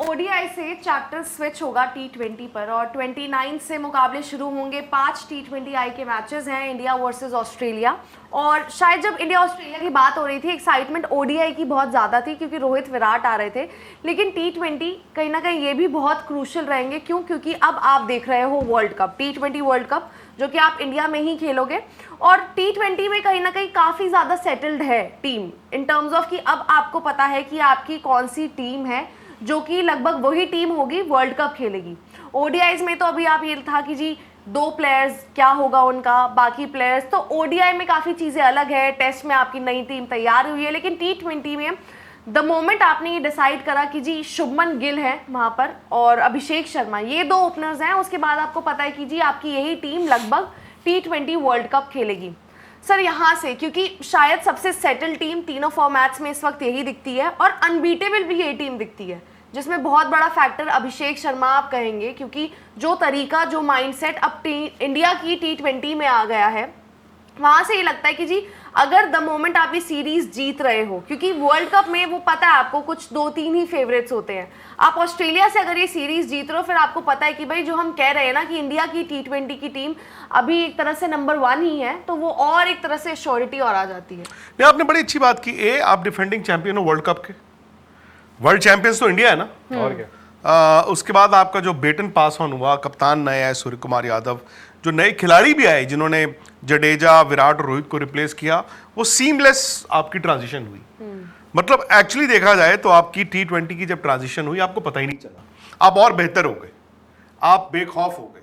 ODI से chapter switch होगा टी20 पर और 29 से मुकाबले शुरू होंगे। 5 टी20 के मैचेस हैं, इंडिया वर्सेस ऑस्ट्रेलिया। और शायद जब इंडिया ऑस्ट्रेलिया की बात हो रही थी, एक्साइटमेंट ओडीआई की बहुत ज़्यादा थी क्योंकि रोहित विराट आ रहे थे। लेकिन टी20 कहीं ना कहीं ये भी बहुत क्रूशियल रहेंगे। क्यों? क्योंकि अब आप देख रहे हो वर्ल्ड कप, टी20 वर्ल्ड कप, जो कि आप इंडिया में ही खेलोगे। और टी20 में कहीं ना कहीं काफ़ी ज़्यादा सेटल्ड है टीम, इन टर्म्स ऑफ कि अब आपको पता है कि आपकी कौन सी टीम है जो कि लगभग वही टीम होगी वर्ल्ड कप खेलेगी। ओडीआईज में तो अभी आप ये था कि जी 2 प्लेयर्स क्या होगा उनका, बाकी प्लेयर्स तो ओडीआई में काफ़ी चीज़ें अलग है। टेस्ट में आपकी नई टीम तैयार हुई है, लेकिन टी20 में द मोमेंट आपने ये डिसाइड करा कि जी शुभमन गिल है वहाँ पर और अभिषेक शर्मा, ये 2 ओपनर्स हैं, उसके बाद आपको पता है कि जी आपकी यही टीम लगभग टी20 वर्ल्ड कप खेलेगी। सर यहाँ से, क्योंकि शायद सबसे सेटल टीम तीनों फॉर्मेट्स में इस वक्त यही दिखती है और अनबीटेबल भी यही टीम दिखती है, जिसमें बहुत बड़ा फैक्टर अभिषेक शर्मा आप कहेंगे, क्योंकि जो तरीका, जो माइंडसेट अब इंडिया की टी20 में आ गया है, वहाँ से ये लगता है कि जी अगर द मोमेंट आप ये सीरीज जीत रहे हो, क्योंकि वर्ल्ड कप में वो पता है आपको कुछ 2-3 ही फेवरेट्स होते हैं। आप ऑस्ट्रेलिया से अगर ये सीरीज जीत रहे हो, फिर आपको पता है कि भाई जो हम कह रहे हैं ना कि इंडिया की टी20 की टीम अभी एक तरह से नंबर 1 ही है, तो वो और एक तरह से श्योरिटी और आ जाती है। नहीं, आपने बड़ी अच्छी बात की। आप डिफेंडिंग चैंपियन हो वर्ल्ड कप के, वर्ल्ड चैंपियंस तो इंडिया है ना, और क्या। उसके बाद आपका जो बेटन पास ऑन हुआ, कप्तान नए आए सूर्य कुमार यादव, जो नए खिलाड़ी भी आए जिन्होंने जडेजा, विराट और रोहित को रिप्लेस किया, वो सीमलेस आपकी ट्रांजिशन हुई। मतलब एक्चुअली देखा जाए तो आपकी टी20 की जब ट्रांजिशन हुई आपको पता ही नहीं चला, आप और बेहतर हो गए, आप बेखौफ हो गए।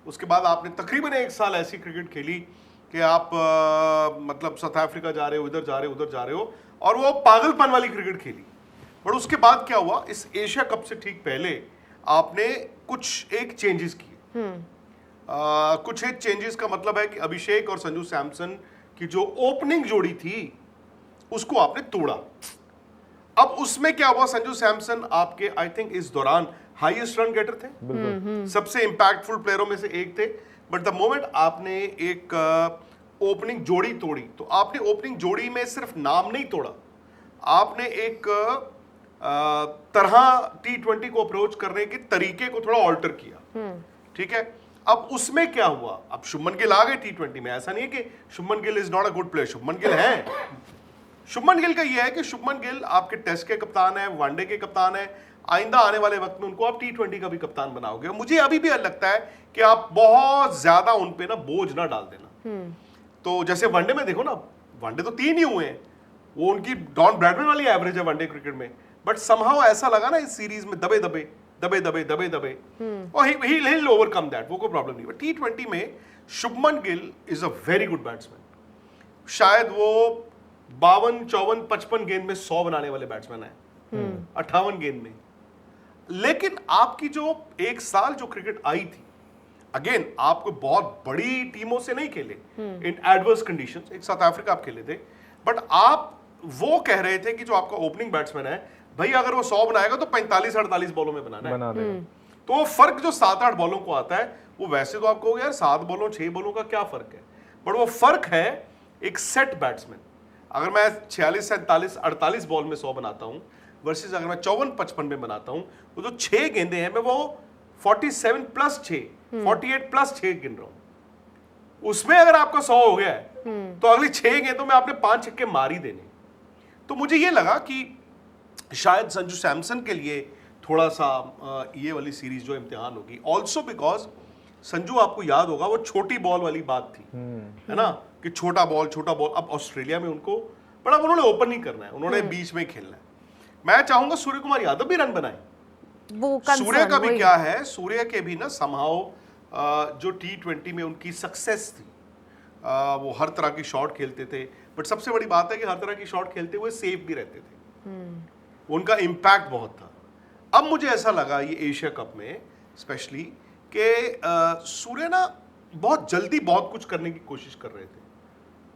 उसके बाद आपने तकरीबन 1 साल ऐसी क्रिकेट खेली कि आप मतलब साउथ अफ्रीका जा रहे हो, इधर जा रहे हो, उधर जा रहे हो, और वो पागलपन वाली क्रिकेट खेली। बट उसके बाद क्या हुआ, इस एशिया कप से ठीक पहले आपने कुछ एक चेंजेस किए। कुछ एक चेंजेस का मतलब है कि अभिषेक और संजू सैमसन की जो ओपनिंग जोड़ी थी उसको आपने तोड़ा। अब उसमें क्या हुआ, संजू सैमसन आपके आई थिंक इस दौरान हाईएस्ट रन गेटर थे, सबसे इंपैक्टफुल प्लेयरों में से एक थे। बट द मोमेंट आपने एक ओपनिंग जोड़ी तोड़ी, तो आपने ओपनिंग जोड़ी में सिर्फ नाम नहीं तोड़ा, आपने एक तरह टी20 को अप्रोच करने के तरीके को थोड़ा ऑल्टर किया। ठीक है, अब उसमें क्या हुआ, अब शुभमन गिल आ गए टी20 में। ऐसा नहीं है कि Shubman Gill is not a good player, Shubman Gill है। शुभमन गिल का यह है कि शुभमन गिल आपके टेस्ट के कप्तान है, वनडे के कप्तान है, आइंदा आने वाले वक्त में उनको आप टी20 का भी कप्तान बनाओगे। मुझे अभी भी लगता है कि आप बहुत ज्यादा उन पे ना बोझ ना डाल देना। तो जैसे वनडे में देखो ना, वनडे तो 3 ही हुए हैं, वो उनकी डॉन ब्रैडमैन वाली एवरेज है वनडे क्रिकेट में, बट समहाउ ऐसा लगा ना इस सीरीज में दबे दबे और ही विल ओवरकम दैट, वो कोई प्रॉब्लम नहीं। बट टी20 में Shubman Gill is a very good batsman. शायद वो 52, 54, 55 गेंद में 100 बनाने वाले बैट्समैन है, 58 गेंद में। लेकिन आपकी जो 1 साल जो क्रिकेट आई थी, अगेन आपको बहुत बड़ी टीमों से नहीं खेले, इन एडवर्स कंडीशंस, एक साउथ अफ्रीका आप खेले थे, बट आप वो कह रहे थे कि जो आपका ओपनिंग बैट्समैन है भाई, अगर वो 100 बनाएगा तो 45-48 बॉलों में बनाना है। तो वो फर्क जो 7-8 बॉलों को आता है, वो वैसे तो आपको यार 7 बॉलों 6 बॉलों का क्या फर्क है, बट वो फर्क है एक सेट बैट्समैन। अगर मैं 46, 47, 48 बॉल में 100 बनाता हूं वर्सेस अगर मैं 54-55 में बनाता हूं, तो जो 6 गेंदें हैं मैं वो 47 प्लस 6, 48 प्लस 6 गिन रहा हूं। उसमें अगर आपका 100 हो गया है तो अगली 6 गेंदों में आपने 5 छक्के मार ही देने। तो मुझे ये लगा कि शायद संजू सैमसन के लिए थोड़ा सा ये वाली सीरीज जो इम्तिहान होगी, ऑल्सो बिकॉज संजू, आपको याद होगा वो छोटी बॉल वाली बात थी, है ना, कि छोटा बॉल। अब ऑस्ट्रेलिया में उनको बड़ा उन्होंने ओपन नहीं करना है, उन्होंने बीच में खेलना है। मैं चाहूंगा सूर्य कुमार यादव भी रन बनाए। सूर्य का भी क्या है, सूर्य के भी ना समहाउ जो टी20 में उनकी सक्सेस थी, वो हर तरह की शॉट खेलते थे, बट सबसे बड़ी बात है कि हर तरह की शॉट खेलते हुए सेफ भी रहते थे, उनका इंपैक्ट बहुत था। अब मुझे ऐसा लगा ये एशिया कप में स्पेशली कि सूर्य ना बहुत जल्दी बहुत कुछ करने की कोशिश कर रहे थे।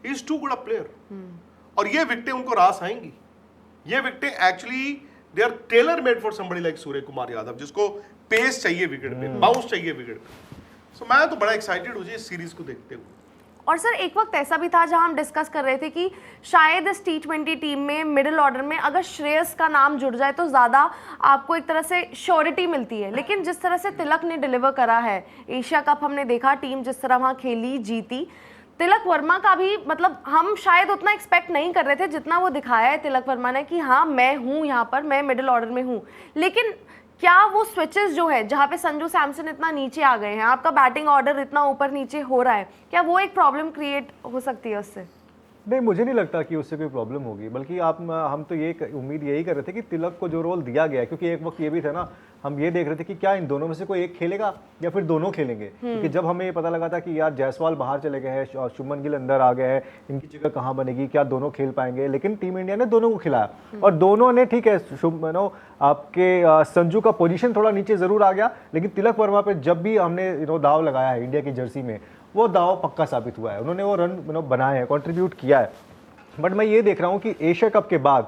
He is too good a player, और ये विकेटें उनको रास आएंगी। ये विकेटें actually they are tailor made for somebody like Surya Kumar Yadav, जिसको पेस चाहिए विकेट पे, बाउंस चाहिए विकेट पे। सो मैं तो बड़ा एक्साइटेड हूँ इस सीरीज को देखते हुए। और सर एक वक्त ऐसा भी था जहां हम डिस्कस कर रहे थे कि शायद इस T20 टीम में मिडिल ऑर्डर में अगर श्रेयस का नाम जुड़ जाए तो ज़्यादा आपको एक तरह से श्योरिटी मिलती है, लेकिन जिस तरह से तिलक ने डिलीवर करा है, एशिया कप हमने देखा टीम जिस तरह वहाँ खेली जीती, तिलक वर्मा का भी मतलब हम शायद उतना एक्सपेक्ट नहीं कर रहे थे जितना वो दिखाया है तिलक वर्मा ने कि हाँ मैं हूँ यहाँ पर, मैं मिडिल ऑर्डर में हूँ। लेकिन क्या वो स्विचेस जो है जहाँ पे संजू सैमसन इतना नीचे आ गए हैं, आपका बैटिंग ऑर्डर इतना ऊपर नीचे हो रहा है, क्या वो एक प्रॉब्लम क्रिएट हो सकती है उससे? नहीं, मुझे नहीं लगता कि उससे कोई प्रॉब्लम होगी, बल्कि हम तो ये उम्मीद यही कर रहे थे कि तिलक को जो रोल दिया गया है, क्योंकि एक वक्त ये भी था ना, हम ये देख रहे थे कि क्या इन दोनों में से कोई एक खेलेगा या फिर दोनों खेलेंगे, क्योंकि जब हमें ये पता लगा था कि यार जायसवाल बाहर चले गए हैं और शुभमन गिल अंदर आ गए हैं, इनकी जगह कहाँ बनेगी, क्या दोनों खेल पाएंगे, लेकिन टीम इंडिया ने दोनों को खिलाया और दोनों ने, ठीक है आपके संजू का पोजीशन थोड़ा नीचे जरूर आ गया, लेकिन तिलक वर्मा पे जब भी हमने दाव लगाया है इंडिया की जर्सी में, वो दाव पक्का साबित हुआ है, उन्होंने वो रन बनाए हैं, कॉन्ट्रीब्यूट किया है। बट मैं ये देख रहा हूँ कि एशिया कप के बाद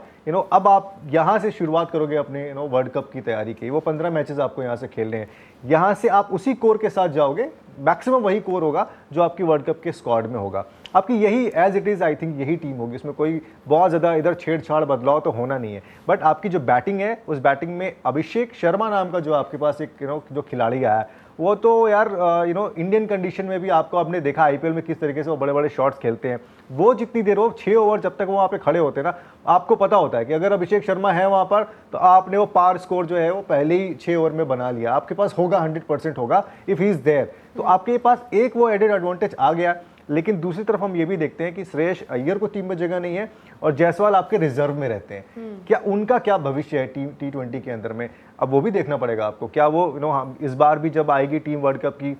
अब आप यहाँ से शुरुआत करोगे अपने वर्ल्ड कप की तैयारी की, वो 15 मैचेस आपको यहाँ से खेलने हैं, यहाँ से आप उसी कोर के साथ जाओगे, मैक्सिमम वही कोर होगा जो आपकी वर्ल्ड कप के स्क्वाड में होगा, आपकी यही as it is I think यही टीम होगी, इसमें कोई बहुत ज़्यादा इधर छेड़छाड़ बदलाव तो होना नहीं है। बट आपकी जो बैटिंग है, उस बैटिंग में अभिषेक शर्मा नाम का जो आपके पास एक जो खिलाड़ी आया है, वो तो यार इंडियन कंडीशन में भी आपको आपने देखा आईपीएल में किस तरीके से वो बड़े बड़े शॉट्स खेलते हैं, वो जितनी देर वो 6 ओवर जब तक वो वहाँ पे खड़े होते हैं ना, आपको पता होता है कि अगर अभिषेक शर्मा है वहाँ पर तो आपने वो पार स्कोर जो है वो पहले ही 6 ओवर में बना लिया, आपके पास होगा 100% होगा इफ़ ही इज़ देयर, तो आपके पास एक वो एडेड एडवांटेज आ गया। लेकिन दूसरी तरफ हम ये भी देखते हैं कि श्रेयस अय्यर को टीम में जगह नहीं है और जायसवाल आपके रिजर्व में रहते हैं, क्या उनका क्या भविष्य है टीम T20 के अंदर में, अब वो भी देखना पड़ेगा आपको, क्या वो इस बार भी जब आएगी टीम वर्ल्ड कप की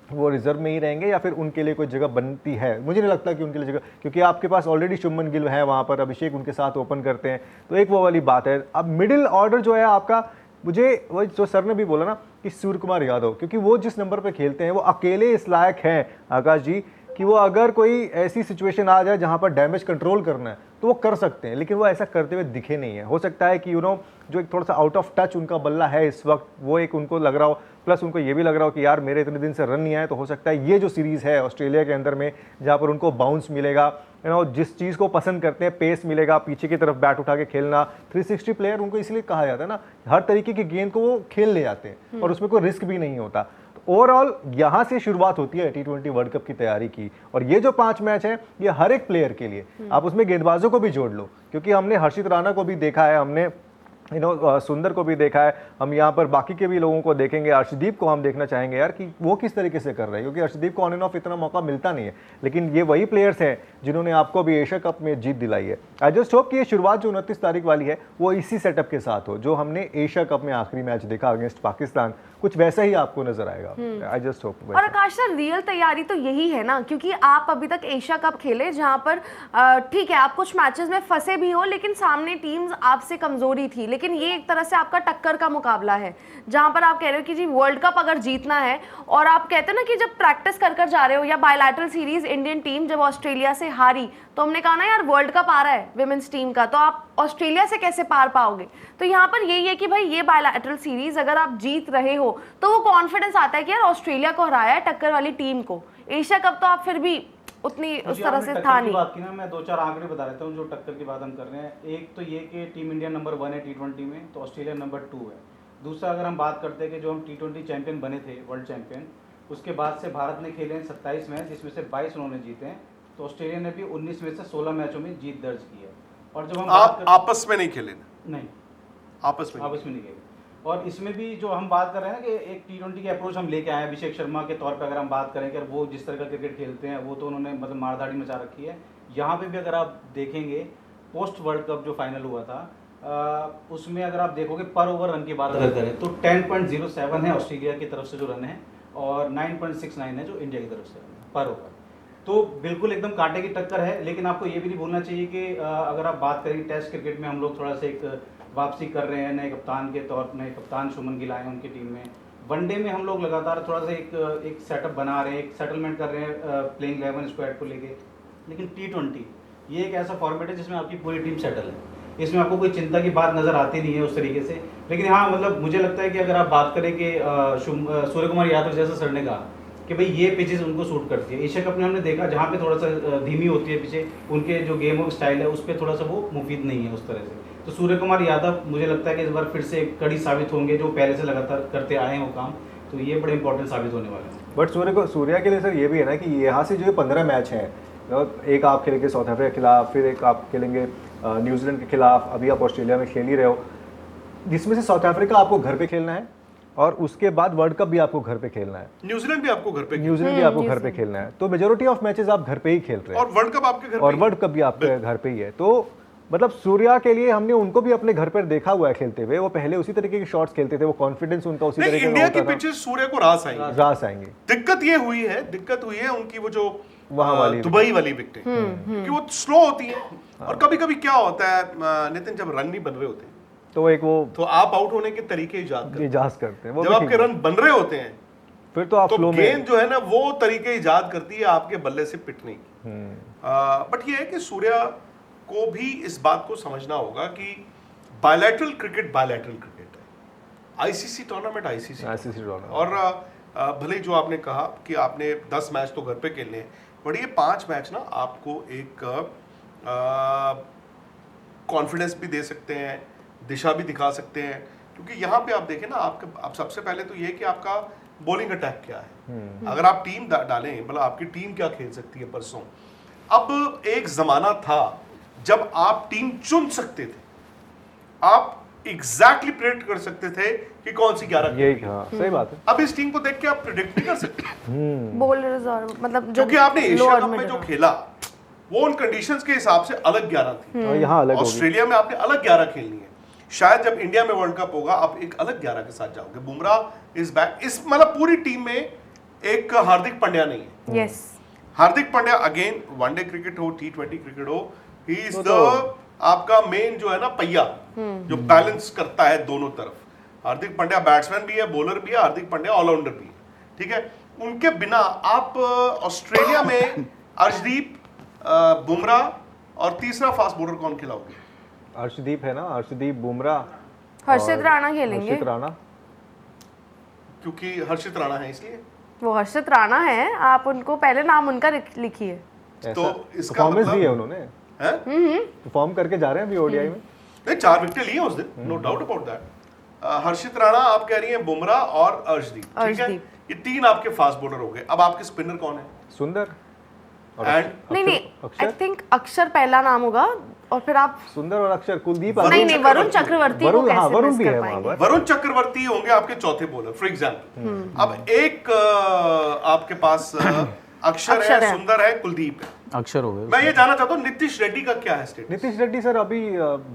वो रिजर्व में ही रहेंगे या फिर उनके लिए कोई जगह बनती है, मुझे नहीं लगता कि उनके लिए जगह, क्योंकि आपके पास ऑलरेडी शुभमन गिल है वहाँ पर, अभिषेक उनके साथ ओपन करते हैं, तो एक वो वाली बात है। अब मिडिल ऑर्डर जो है आपका, मुझे वो जो सर ने भी बोला ना कि सूर्य कुमार यादव, क्योंकि वो जिस नंबर पर खेलते हैं वो अकेले इस लायक हैं आकाश जी कि वो अगर कोई ऐसी सिचुएशन आ जाए जहाँ पर डैमेज कंट्रोल करना है तो वो कर सकते हैं, लेकिन वो ऐसा करते हुए दिखे नहीं है। हो सकता है कि जो एक थोड़ा सा आउट ऑफ टच उनका बल्ला है इस वक्त, वो एक उनको लग रहा हो, प्लस उनको ये भी लग रहा हो कि यार मेरे इतने दिन से रन नहीं आए, तो हो सकता है ये जो सीरीज़ है ऑस्ट्रेलिया के अंदर में जहाँ पर उनको बाउंस मिलेगा, जिस चीज़ को पसंद करते हैं, पेस मिलेगा, पीछे की तरफ बैट उठा के खेलना, 360 प्लेयर उनको इसलिए कहा जाता है ना, हर तरीके की गेंद को वो खेल ले जाते हैं और उसमें कोई रिस्क भी नहीं होता। ओवरऑल यहाँ से शुरुआत होती है T20 वर्ल्ड कप की तैयारी की, और ये जो 5 मैच हैं ये हर एक प्लेयर के लिए, आप उसमें गेंदबाजों को भी जोड़ लो, क्योंकि हमने हर्षित राणा को भी देखा है, हमने सुंदर को भी देखा है, हम यहाँ पर बाकी के भी लोगों को देखेंगे, अर्शदीप को हम देखना चाहेंगे यार कि वो किस तरीके से कर रहे हैं, क्योंकि अर्शदीप को ऑन एंड ऑफ इतना मौका मिलता नहीं है, लेकिन ये वही प्लेयर्स हैं जिन्होंने आपको भी एशिया कप में जीत दिलाई है। आई जस्ट होप कि ये शुरुआत जो 29 तारीख वाली है वो इसी सेटअप के साथ हो, जो हमने एशिया कप में आखिरी मैच देखा अगेंस्ट पाकिस्तान, कुछ वैसा ही आपको नजर आएगा। I just hope. और आकाश सर, रियल तैयारी तो यही है ना, क्योंकि आप अभी तक एशिया कप खेले जहां पर ठीक है आप कुछ मैचेस में फंसे भी हो, लेकिन सामने टीम्स आपसे कमजोरी थी, लेकिन ये एक तरह से आपका टक्कर का मुकाबला है जहां पर आप कह रहे हो कि जी वर्ल्ड कप अगर जीतना है, और आप कहते हो ना कि जब प्रैक्टिस कर जा रहे हो, या बायलैटरल सीरीज इंडियन टीम जब ऑस्ट्रेलिया से हारी तो हमने कहा ना यार वर्ल्ड कप आ रहा है विमेंस टीम का, तो आप ऑस्ट्रेलिया से कैसे पार पाओगे, तो यहाँ पर यही है कि भाई ये बायलैटरल सीरीज अगर आप जीत रहे हो तो वो कॉन्फिडेंस आता है कि यार ऑस्ट्रेलिया को हराया है टक्कर वाली टीम को, एशिया कप तो आप फिर भी उतनी उस तरह से था नहीं। बात की ना, मैं 2-4 आंकड़े बता देता हूँ जो टक्कर की बात हम कर रहे हैं। एक तो ये कि टीम इंडिया नंबर 1 है T20 में, तो ऑस्ट्रेलिया नंबर 2 है। दूसरा अगर हम बात करते हैं कि जो हम T20 चैंपियन बने थे, वर्ल्ड चैंपियन, उसके बाद से भारत ने खेले हैं 27 मैच, जिसमें से 22 उन्होंने जीते हैं, तो ऑस्ट्रेलिया ने भी 19 में से 16 मैचों में जीत दर्ज की है। और जब हम आपस में नहीं खेले, नहीं आपस में नहीं खेले, और इसमें भी जो हम बात कर रहे हैं ना कि एक T20 की अप्रोच हम लेके आए हैं, अभिषेक शर्मा के तौर पे अगर हम बात करें कि वो जिस तरह का क्रिकेट खेलते हैं वो तो उन्होंने मतलब मारधाड़ी मचा रखी है। यहाँ पे भी अगर आप देखेंगे पोस्ट वर्ल्ड कप जो फाइनल हुआ था उसमें अगर आप देखोगे पर ओवर रन की बात अगर करें तो 10.07 है ऑस्ट्रेलिया की तरफ से जो रन है, और 9.69 है जो इंडिया की तरफ से रन है पर ओवर, तो बिल्कुल एकदम कांटे की टक्कर है। लेकिन आपको ये भी नहीं भूलना चाहिए कि अगर आप बात करें टेस्ट क्रिकेट में हम लोग थोड़ा सा एक वापसी कर रहे हैं, नए कप्तान के तौर पर नए कप्तान शुभमन गिल आए हैं उनकी टीम में। वनडे में हम लोग लगातार थोड़ा सा एक सेटअप बना रहे हैं, एक सेटलमेंट कर रहे हैं प्लेइंग 11 स्क्वाड को लेके। लेकिन T20 ये एक ऐसा फॉर्मेट है जिसमें आपकी पूरी टीम सेटल है, इसमें आपको कोई चिंता की बात नज़र आती नहीं है उस तरीके से। लेकिन हाँ मतलब मुझे लगता है कि अगर आप बात करें कि सूर्य कुमार यादव जैसा सर ने कहा कि भाई ये पिचेस उनको सूट करती है। एशिया कप में हमने देखा जहाँ पे थोड़ा सा धीमी होती है पिचे, उनके जो गेम ऑफ स्टाइल है उस पर थोड़ा सा वो मुफीद नहीं है उस तरह से। तो सूर्य कुमार यादव मुझे लगता है कि इस बार फिर से एक कड़ी साबित होंगे, जो पहले से लगातार करते आए हैं वो काम, तो ये बड़े इंपॉर्टेंट साबित होने वाले हैं। बट सूर्या के लिए सर ये भी है ना कि यहाँ से जो 15 मैच हैं, एक आप खेलेंगे साउथ अफ्रीका के खिलाफ, फिर एक आप खेलेंगे न्यूजीलैंड के खिलाफ, अभी आप ऑस्ट्रेलिया में खेल ही रहे हो, जिसमें से साउथ अफ्रीका आपको घर पे खेलना है और उसके बाद वर्ल्ड कप भी आपको घर पे खेलना है, न्यूजीलैंड भी आपको घर पे खेलना है। तो मेजोरिटी ऑफ मैचेस आप घर पे ही खेल रहे हैं और वर्ल्ड कप आपके घर पे और वर्ल्ड कप भी आपके घर पे ही है। तो मतलब सूर्या के लिए हमने उनको भी अपने घर पर देखा हुआ है खेलते हुए, वो पहले उसी तरीके के शॉट्स खेलते थे, वो कॉन्फिडेंस उनका उसी नहीं, तरीके का इंडिया की होता था। पिचेस सूर्य को रास आएंगे। दिक्कत दिक्कत हुई है उनकी वो जो वहाँ वाली दुबई वाली विकेटें, क्योंकि वो स्लो होती है और कभी कभी क्या होता है नितिन, जब रन नहीं बन रहे होते तो एक वो तो आप आउट होने के तरीके इजाद करते हैं, वो जब भी आपके ठीक है। रन बन रहे होते हैं फिर तो आप तो फ्लो में गेंद जो है ना वो तरीके इजाद करती है आपके बल्ले से पिटने की। बट ये है कि सूर्या को भी इस बात को समझना होगा कि बायलैटरल क्रिकेट है, आईसीसी टूर्नामेंट ICC टूर्नामेंट। और भले जो आपने कहा कि आपने 10 मैच तो घर पे खेलने हैं, बट ये 5 मैच ना आपको एक कॉन्फिडेंस भी दे सकते हैं, दिशा भी दिखा सकते हैं, क्योंकि यहाँ पे आप देखें ना आप सबसे पहले तो ये कि आपका बॉलिंग अटैक क्या है। अगर आप टीम डालें, मतलब आपकी टीम क्या खेल सकती है परसों। अब एक जमाना था जब आप टीम चुन सकते थे, आप एग्जैक्टली प्रेडिक्ट कर सकते थे कि कौन सी 11 यही सही बात है। अब इस टीम को देख के आप प्रेडिक्ट नहीं कर सकते, बॉलर्स और मतलब क्योंकि आपने एशिया कप में जो खेला वो उन कंडीशंस के हिसाब से अलग 11 थी, और यहाँ अलग होगी। ऑस्ट्रेलिया में आपने अलग 11 खेलनी है। शायद जब इंडिया में वर्ल्ड कप होगा आप एक अलग 11 के साथ जाओगे। बुमराह इस बैक, इस मतलब पूरी टीम में एक हार्दिक पांड्या नहीं है। Yes, Hardik Pandya again one day cricket हो, T20 क्रिकेट हो, ही इज द आपका मेन जो है ना पहिया, जो बैलेंस करता है दोनों तरफ। हार्दिक पांड्या बैट्समैन भी है, बॉलर भी है, हार्दिक पांड्या ऑलराउंडर भी है, ठीक है। उनके बिना आप ऑस्ट्रेलिया में अर्शदीप, बुमराह और तीसरा फास्ट बॉलर कौन खिलाओगे? अर्शदीप है ना, अर्शदीप, बुमराह, हर्षित राणा खेलेंगे। हर्षित राणा, क्योंकि हर्षित राणा है इसलिए वो हर्षित राणा है, आप उनको पहले नाम उनका लिखिए। तो इसका परफॉर्मेंस मतलब दी है उन्होंने, परफॉर्म करके जा रहे हैं अभी ओडीआई में। नहीं, 4 विकेट लिए उस दिन, नो डाउट अबाउट दैट। हर्षित राणा आप कह रही हैं, बुमराह और अर्शदीप, ठीक है। ये 3 आपके फास्ट बॉलर हो गए। अब आपके स्पिनर कौन है? सुंदर एंड नहीं, आई थिंक अक्षर पहला नाम होगा और फिर आप सुंदर और अक्षर, कुलदीप, नहीं वरुण चक्रवर्ती को कैसे वरुण मिस भी कर है पाएंगे? वहाँ पर। वरुण चक्रवर्ती होंगे आपके चौथे बॉलर फॉर एग्जांपल। अब एक आपके पास अक्षर है, सुंदर है, कुलदीप है, अक्षर हो गए। मैं ये जानना चाहता हूँ नीतीश रेड्डी का क्या है स्टेटस? नीतीश रेड्डी सर अभी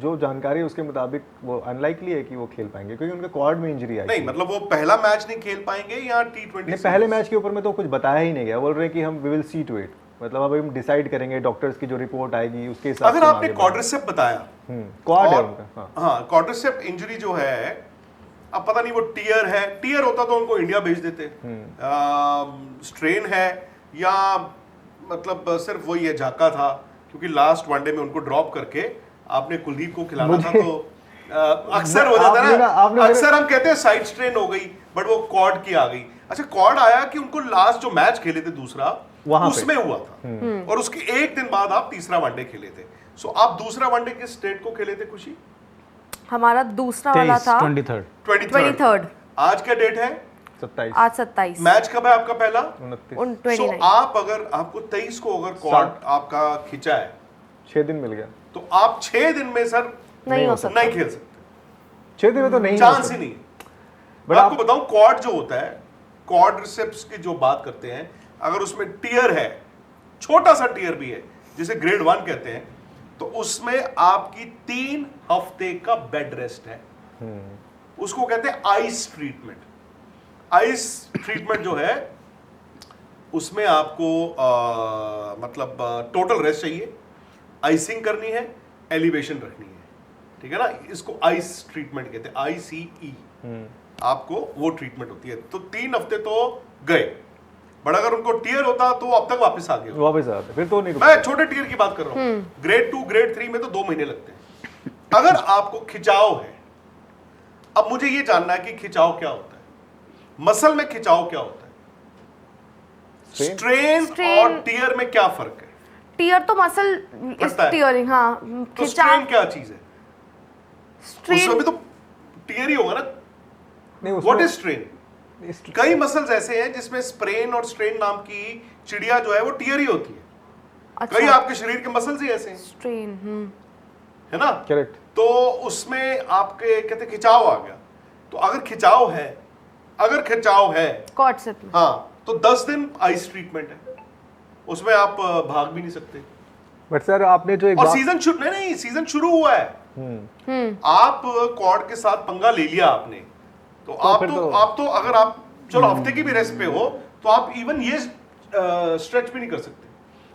जो जानकारी है उसके मुताबिक वो अनलाइकली है कि वो खेल पाएंगे, क्योंकि उनके क्वाड में इंजरी आई। नहीं मतलब वो पहला मैच नहीं खेल पाएंगे या T20? नहीं, पहले मैच के ऊपर में तो कुछ बताया ही नहीं गया, बोल रहे हैं कि हम we will see to it, मतलब अब हम डिसाइड करेंगे, डॉक्टर्स की जो रिपोर्ट आएगी उसके हिसाब से। अगर आपने क्वाड्रिसेप बताया, क्वाड है उनका, हाँ क्वाड्रिसेप इंजरी जो है, अब पता नहीं वो टीयर होता तो उनको इंडिया भेज देते, स्ट्रेन है या मतलब सिर्फ वही है, झाका था, क्योंकि लास्ट वनडे में उनको ड्रॉप करके आपने कुलदीप को खिलाना था, तो अक्सर हो जाता है ना, अक्सर हम कहते हैं साइड स्ट्रेन हो गई, बट वो कॉर्ड की आ गई। अच्छा, कॉर्ड आया कि उनको लास्ट जो मैच खेले थे दूसरा उसमें हुआ था, और उसके एक दिन बाद आप तीसरा वनडे खेले थे। सो आप दूसरा वनडे किस स्टेट को खेले थे खुशी? हमारा दूसरा वाला था 23rd। आज क्या डेट है? 27। आज 27। मैच कब है आपका पहला? 29। सो आप अगर आपको 23 को अगर कॉर्ड आपका खिंचा है, 6 दिन मिल गया, तो आप 6 दिन में सर नहीं हो सकता, नहीं खेल सकते, 6 दिन में तो नहीं, चांस ही नहीं। बट आपको बताऊं, कॉर्ड जो होता है, क्वाड्रिसेप्स की जो बात करते हैं, अगर उसमें टीयर है, छोटा सा टीयर भी है जिसे ग्रेड 1 कहते हैं, तो उसमें आपकी 3 हफ्ते का बेड रेस्ट है। उसको कहते हैं आइस ट्रीटमेंट। आइस ट्रीटमेंट जो है उसमें आपको मतलब टोटल रेस्ट चाहिए, आइसिंग करनी है, एलिवेशन रखनी है, ठीक है ना। इसको आइस ट्रीटमेंट कहते हैं, ICE। आपको वो ट्रीटमेंट होती है। तो 3 हफ्ते तो गए, बट अगर उनको टीयर होता तो अब तक वापस आ गए, वापस आते फिर तो नहीं। मैं छोटे टीयर की बात कर रहा हूं, ग्रेड 2 ग्रेड 3 में तो 2 महीने लगते हैं। अगर आपको खिंचाव है, अब मुझे ये जानना है कि खिंचाव क्या होता है, मसल में खिंचाव क्या होता है? स्ट्रेन Strain- और टीयर में क्या फर्क है? टीयर तो मसल फटता है। टीयरिंग, हाँ, तो खिंचाव। स्ट्रेन क्या चीज है? स्ट्रेन उसमें भी तो टीयर ही होगा ना। नहीं व्हाट उसमें इज स्ट्रेन? कई मसल्स ऐसे हैं जिसमें स्प्रेन और स्ट्रेन नाम की चिड़िया जो है वो टीयर ही होती है। कई अच्छा, आपके शरीर के मसल्स ही ऐसे हैं, स्ट्रेन, है ना? करेक्ट। तो उसमें आपके कहते खिंचाव आ गया। तो अगर खिंचाव है कॉर्डसेप में। हाँ, तो 10 दिन आइस ट्रीटमेंट है, उसमें आप भाग भी नहीं सकते। बट सर आपने जो एक और बात सीजन शुरू नहीं, सीजन शुरू हुआ है। आप कॉर्ड के साथ पंगा ले लिया आपने, तो आप तो अगर आप चलो हफ्ते की भी रेस्ट पे हो तो आप इवन ये स्ट्रेच भी नहीं कर सकते।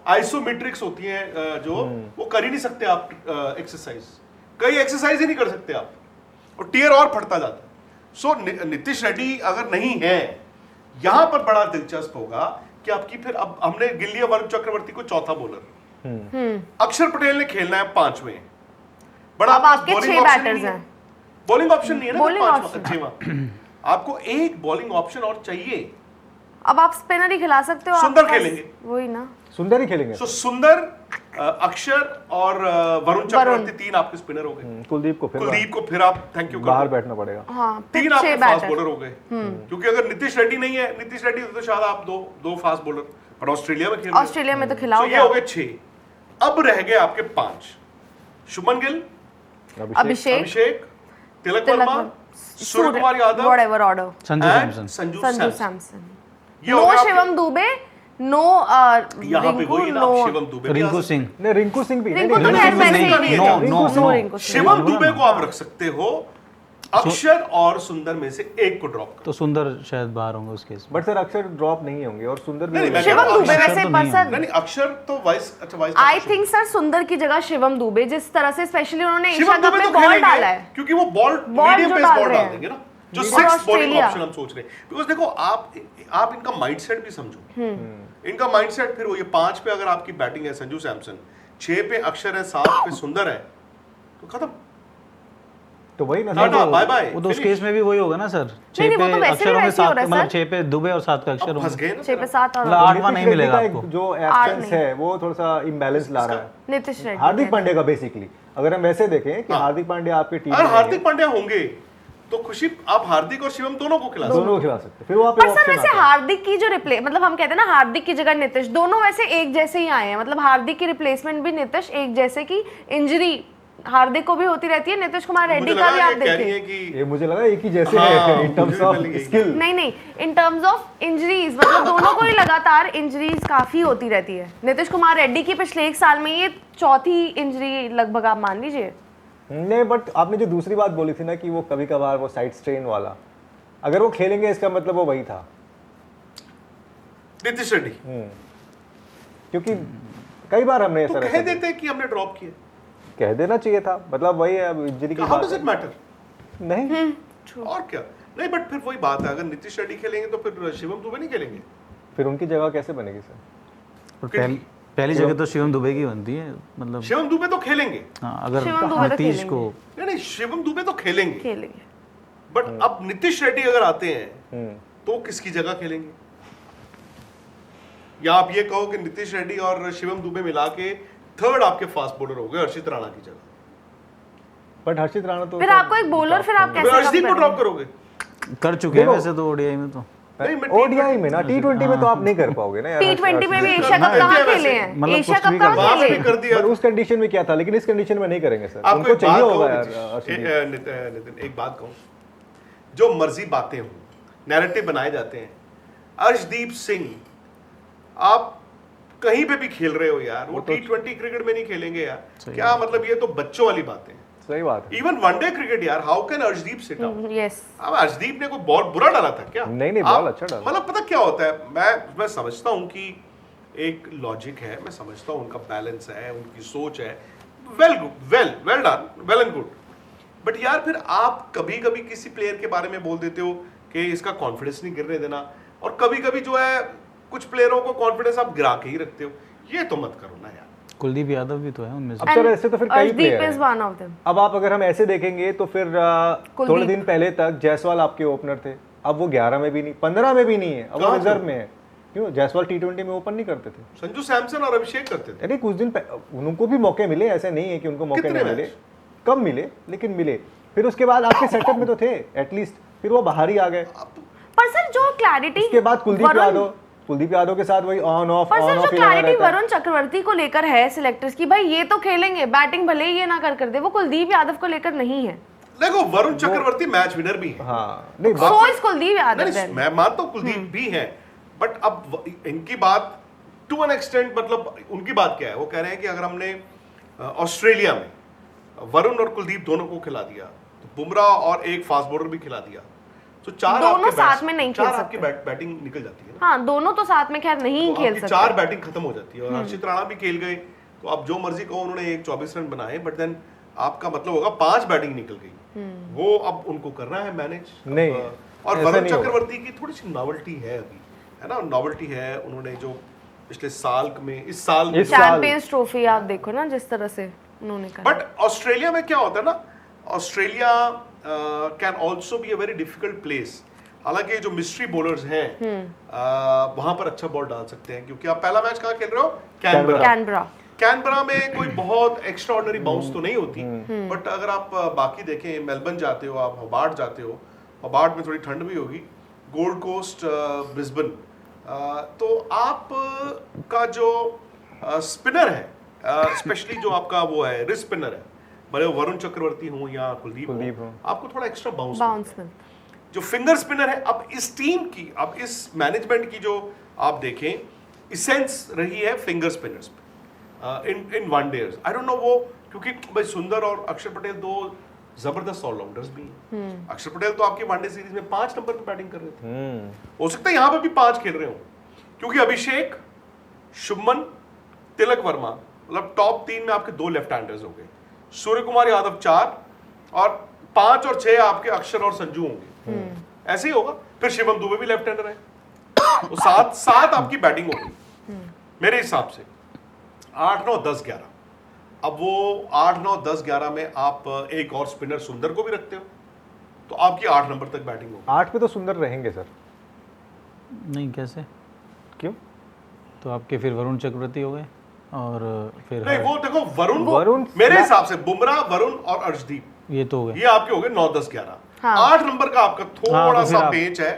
आइसोमेट्रिक्स होती हैं जो वो कर ही नहीं सकते आप एक्सरसाइज, कई एक्सरसाइज ही नहीं कर सकते आप, और टीयर और फटता जाता है। सो नीतीश रेड्डी अगर नहीं है, यहां पर बड़ा दिलचस्प होगा कि आपकी फिर अब हमने गिन लिया वरुण चक्रवर्ती को चौथा बॉलर, अक्षर पटेल ने खेलना है 5वें। बड़ा अब आपके bowling 6 option बैटर्स नहीं है। हैं। बॉलिंग ऑप्शन नहीं है ना, Bowling पांचवा option। छठवां। आपको एक बॉलिंग ऑप्शन और चाहिए। अब आप स्पिनर ही खिला सकते हो। सुंदर आपके पास- खेलेंगे। वही ना। सुंदर ही खेलेंगे। सो सुंदर, अक्षर और वरुण चक्रवर्ती 3 आपके स्पिनर हो गए। कुलदीप को फिर आप थैंक यू बाहर बैठना पड़ेगा। हाँ, फिर 3 आपके 6 फास्ट बैटर। बॉलर हो गए, क्योंकि अगर नीतीश रेड्डी नहीं है, नीतीश रेड्डी तो शायद आप दो फास्ट बॉलर, पर ऑस्ट्रेलिया में खेल रहे हैं। ऑस्ट्रेलिया में तो So, खिलाओगे ये हो आप। गए 6। अब रह गए आपके 5, Shubman Gill, Abhishek, Tilak Tilak Varma, Varma, Surya Kumar Yadav, whatever order, Sanju and Samson. Sanju Sanju Samson. Samson. ये हो नो गया आपके- शिवम दुबे, नो यहाँ पे रिंकू, वही ना, नो शिवम दुबे भी आ रिंकू सकते सिंह। नहीं रिंकू सिंह भी रिंकू तो नहीं, खैर रिंकू वैसे सिंह ही का नहीं नहीं है। है। रिंकू सिंह- रिंकू सिंह। शिवम दुबे को आप रख सकते हो, अक्षर और सुंदर में से एक को ड्रॉप तो सुंदर शायद बाहर होंगे उस केस में। बट सर अक्षर ड्रॉप नहीं होंगे और सुंदर भी नहीं, मैं शिवम दुबे अक्षर वैसे तो पर नहीं सर नहीं, अक्षर तो वाइस आई थिंक सर सुंदर की जगह शिवम दुबे, जिस तरह से स्पेशली उन्होंने एशिया शिवम कप दुबे में तो बॉल खेलेंगे, डाला है। क्योंकि वो बॉल बॉल मीडियम जो पेस डाल बॉल रहे डाल हैं। देंगे ना, जो और 6 बॉलिंग ऑस्ट्रेलिया। ऑप्शन हम सोच रहे हैं। बिकॉज देखो आप इनका माइंडसेट भी समझो। इनका माइंडसेट फिर वो ये 5 पे अगर आपकी बैटिंग है संजू सैमसन, 6 पे अक्षर है, 7 पे सुंदर है, तो खत्म, तो वही ना टाटा, बाय बाय। वो तो उस केस में भी वही होगा ना सर। नहीं, वो तो वैसे भी अक्षरों में वैसे ही हो 7, रहा है, मतलब सर। 6 पे दुबे और 7 का अक्षर फंस होंगे। गए ना। 6 पे 7 और मतलब 8वां नहीं मिलेगा आपको। जो आठ एब्सेंस नहीं। है वो थोड़ा सा इम्बैलेंस ला रहा है नीतीश रेड्डी। हार्दिक पांड्या का बेसिकली। अगर हम वैसे देखें कि हार्दिक पांड्या आपकी टीम अगर में हार्दिक पांड्या होंगे तो खुशी आप हार्दिक और शिवम दोनों को खिला सकते दोनों को खिला सकते हैं। फिर वहाँ पे पर सर ऑप्शन वैसे आता है। हार्दिक की जो मतलब हम कहते हैं ना हार्दिक की जगह नीतीश, दोनों वैसे एक जैसे ही आए हैं। मतलब हार्दिक की रिप्लेसमेंट भी नीतीश, एक जैसे की इंजरी हार्दिक को भी होती रहती है, नीतीश कुमार रेड्डी मुझे का लगा भी आप ये कह रही देखें। है कि ये मुझे लगा एक ही जैसे हाँ, है इन टर्म्स मुझे ऑफ भी लगी। स्किल। नहीं, इन टर्म्स ऑफ इंजरीज, मतलब दोनों को ही लगातार इंजरीज काफी होती रहती है। नीतीश कुमार रेड्डी की पिछले 1 साल में ये 4थी इंजरी लगभग आप मान लीजिए। नहीं बट आपने जो दूसरी बात बोली थी ना कि वो कभी कभार वो साइड स्ट्रेन वाला, अगर वो खेलेंगे इसका मतलब वो वही था। नीतीश रेड्डी क्योंकि कई बार हमने तो ऐसा कह देते कि हमने ड्रॉप किया, कह देना चाहिए था। मतलब वही है, अब इंजरी की हाउ बात डज इट है। मैटर? नहीं और क्या नहीं, बट फिर वही बात है, अगर नीतीश रेड्डी खेलेंगे तो फिर शिवम दुबे नहीं खेलेंगे। फिर उनकी जगह कैसे बनेगी सर? और पहली जगह तो शिवम दुबे की बनती है, मतलब शिवम दुबे तो खेलेंगे, हाँ, अगर शिवम दुबे तो नीतीश खेलेंगे। को नहीं शिवम दुबे तो खेलेंगे, खेलेंगे। बट अब नीतीश रेड्डी अगर आते हैं तो किसकी जगह खेलेंगे? या आप ये कहो कि नीतीश रेड्डी और शिवम दुबे मिला के थर्ड आपके फास्ट बॉलर हो गए हर्षित राणा की जगह, बट हर्षित राणा तो फिर आपको एक बॉलर, फिर आप फिर कैसे हर्षदीप को कम ड्रॉप करेंगे? करोगे? कर चुके हैं वैसे तो ओडीआई में तो। नहीं, मैं ओडीआई में ना, टी20 में तो आप नहीं कर पाओगे ना यार। T20 में भी हर्षदीप। एशिया कप करना कहाँ है खेले वैसे। हैं? मतलब एशिया कुछ भी कप कहाँ करना वहां खेले पे हैं? कर दिया। पर उस कंडीशन में क्या था, लेकिन इस कंडीशन में नहीं करेंगे सर। आपको उनको एक बात चाहिए कहूं होगा यार नीतीश, हर्षदीप। नितिन एक बात कहूं, जो मर्जी बातें हों, नैरेटिव बनाए जाते हैं, अर्शदीप सिंह आप कहीं पे भी खेल रहे हो यार, वो T20 क्रिकेट में नहीं खेलेंगे यार, क्या मतलब? ये तो बच्चों वाली बातें हैं। सही बात है। इवन वनडे क्रिकेट यार, how can Arshdeep sit out? Yes. अब अर्शदीप ने कोई बॉल बुरा डाला था क्या? नहीं, आप- बॉल अच्छा डाला। मतलब पता क्या होता है, मैं समझता हूं कि एक लॉजिक है, मैं समझता हूं उनका बैलेंस है, उनकी सोच है, well done, well and good, but यार फिर आप कभी कभी किसी प्लेयर के बारे में बोल देते हो कि इसका कॉन्फिडेंस नहीं गिरने देना, और कभी कभी जो है कुछ प्लेयरों को कॉन्फिडेंस आप गिरा के ही रखते हो, ये तो मत करो ना यार। कुलदीप यादव भी तो है उनमें से। अब सर ऐसे तो फिर कई प्लेयर अर्शदीप इज हैं। One of them. अब आप अगर हम ऐसे देखेंगे तो फिर थोड़े दिन पहले तक जायसवाल आपके ओपनर थे, अब वो 11 में भी नहीं, 15 में भी नहीं है, अब वो कहाँ रिजर्व थे? में है। क्यों जायसवाल T20 में ओपन नहीं करते थे? संजू सैमसन और अभिषेक करते थे। अरे कुछ दिन उनको भी मौके मिले, ऐसे नहीं है कि उनको मौके कितने नहीं मिले, मैच? कम मिले लेकिन मिले। फिर उसके बाद आपके सेटअप में तो थे एटलीस्ट, फिर वो बाहर ही आ गए। पर सर जो क्लैरिटी उसके बाद कुलदीप यादव के साथ वही ऑन ऑफ पर ऑन सर ऑफ जो ही लगा क्लैरिटी रहता है। वरुण चक्रवर्ती को लेकर है सिलेक्टर्स की, भाई ये तो खेलेंगे, बैटिंग भले ही ये ना कर दे, वो कुलदीप यादव को लेकर नहीं है। देखो वरुण चक्रवर्ती मैच विनर भी है। हाँ नहीं सो इज कुलदीप यादव नहीं, then। मैं मानता हूँ कुलदीप भी है, बट अब इनकी बात टू एन एक्सटेंट, मतलब उनकी बात क्या है, वो कह रहे हैं कि अगर हमने ऑस्ट्रेलिया में वरुण और कुलदीप दोनों को खिला दिया, तो बुमराह और एक फास्ट बॉलर भी खिला दिया, तो चार दोनों आपके साथ में नहीं खेल चार सकते। आपकी बैटिंग निकल जाती है ना, हाँ दोनों तो साथ में खैर नहीं तो खेल आपकी सकते। चार बैटिंग खत्म हो जाती है। और हर्षित राणा भी खेल गए, तो आप जो मर्जी कहो, उन्होंने एक 24 रन बनाए, बट देन आपका मतलब होगा 5 बैटिंग निकल गई, वो अब उनको करना है मैनेज। नहीं, और ऐसा वरुण नहीं होगा। चक्रवर्ती की थोड़ी सी नॉवेल्टी है अभी, है ना, नॉवेल्टी है। उन्होंने जो पिछले साल में, इस साल इस साल- चैंपियंस ट्रॉफी आप देखो ना जिस तरह से उन्होंने कहा। बट ऑस्ट्रेलिया में क्या होता है ना, Australia can also be a very difficult place. हालांकि जो मिस्ट्री बॉलर्स हैं वहां पर अच्छा बॉल डाल सकते हैं, क्योंकि आप पहला मैच कहाँ खेल रहे हो, कैनबरा। कैनबरा कैनबरा में कोई बहुत एक्स्ट्राऑर्डिनरी बाउंस तो नहीं होती, बट अगर आप बाकी देखें, मेलबर्न जाते हो, आप हबार्ट जाते हो, हबार्ट में थोड़ी ठंड भी होगी, गोल्ड कोस्ट, ब्रिस्बेन, तो आप का जो स्पिनर है, स्पेशली जो आपका वो है रिस्ट स्पिनर है, भले वो वरुण चक्रवर्ती हो या कुलदीप हो, आपको थोड़ा एक्स्ट्रा बाउंस में जो फिंगर स्पिनर है। अब इस टीम की, अब इस मैनेजमेंट की जो आप देखें, इसेंस रही है फिंगर स्पिनर्स पे इन वनडेज। आई डोंट नो वो, क्योंकि भाई सुंदर और अक्षर पटेल दो जबरदस्त ऑलराउंडर्स भी हैं। अक्षर पटेल तो आपकी वनडे सीरीज में 5 नंबर पे बैटिंग कर रहे थे, हो सकता है यहाँ पे भी 5 खेल रहे हो, क्योंकि अभिषेक, शुभमन, तिलक वर्मा, मतलब टॉप 3 में आपके 2 लेफ्ट हैंडर्स हो गए, सूर्य कुमार यादव 4, और 5 और 6 आपके अक्षर और संजू होंगे। ऐसे ही होगा। फिर शिवम दुबे भी लेफ्ट हैंडर है, तो 7 आपकी बैटिंग होगी मेरे हिसाब से। 8, 9, 10, 11। अब वो 8, 9, 10, 11 में आप एक और स्पिनर सुंदर को भी रखते हो, तो आपकी 8 नंबर तक बैटिंग होगी। 8 पे तो सुंदर रहेंगे सर। नहीं कैसे, क्यों? तो आपके फिर वरुण चक्रवर्ती हो गए, और फिर नहीं, वो देखो वरुण मेरे हिसाब से बुमराह, वरुण और अर्शदीप, ये तो हो गए। ये आपके हो गए 9, 10, 11। हाँ। 8 नंबर का आपका थोड़ा हाँ, तो फिर सा आप- पेच है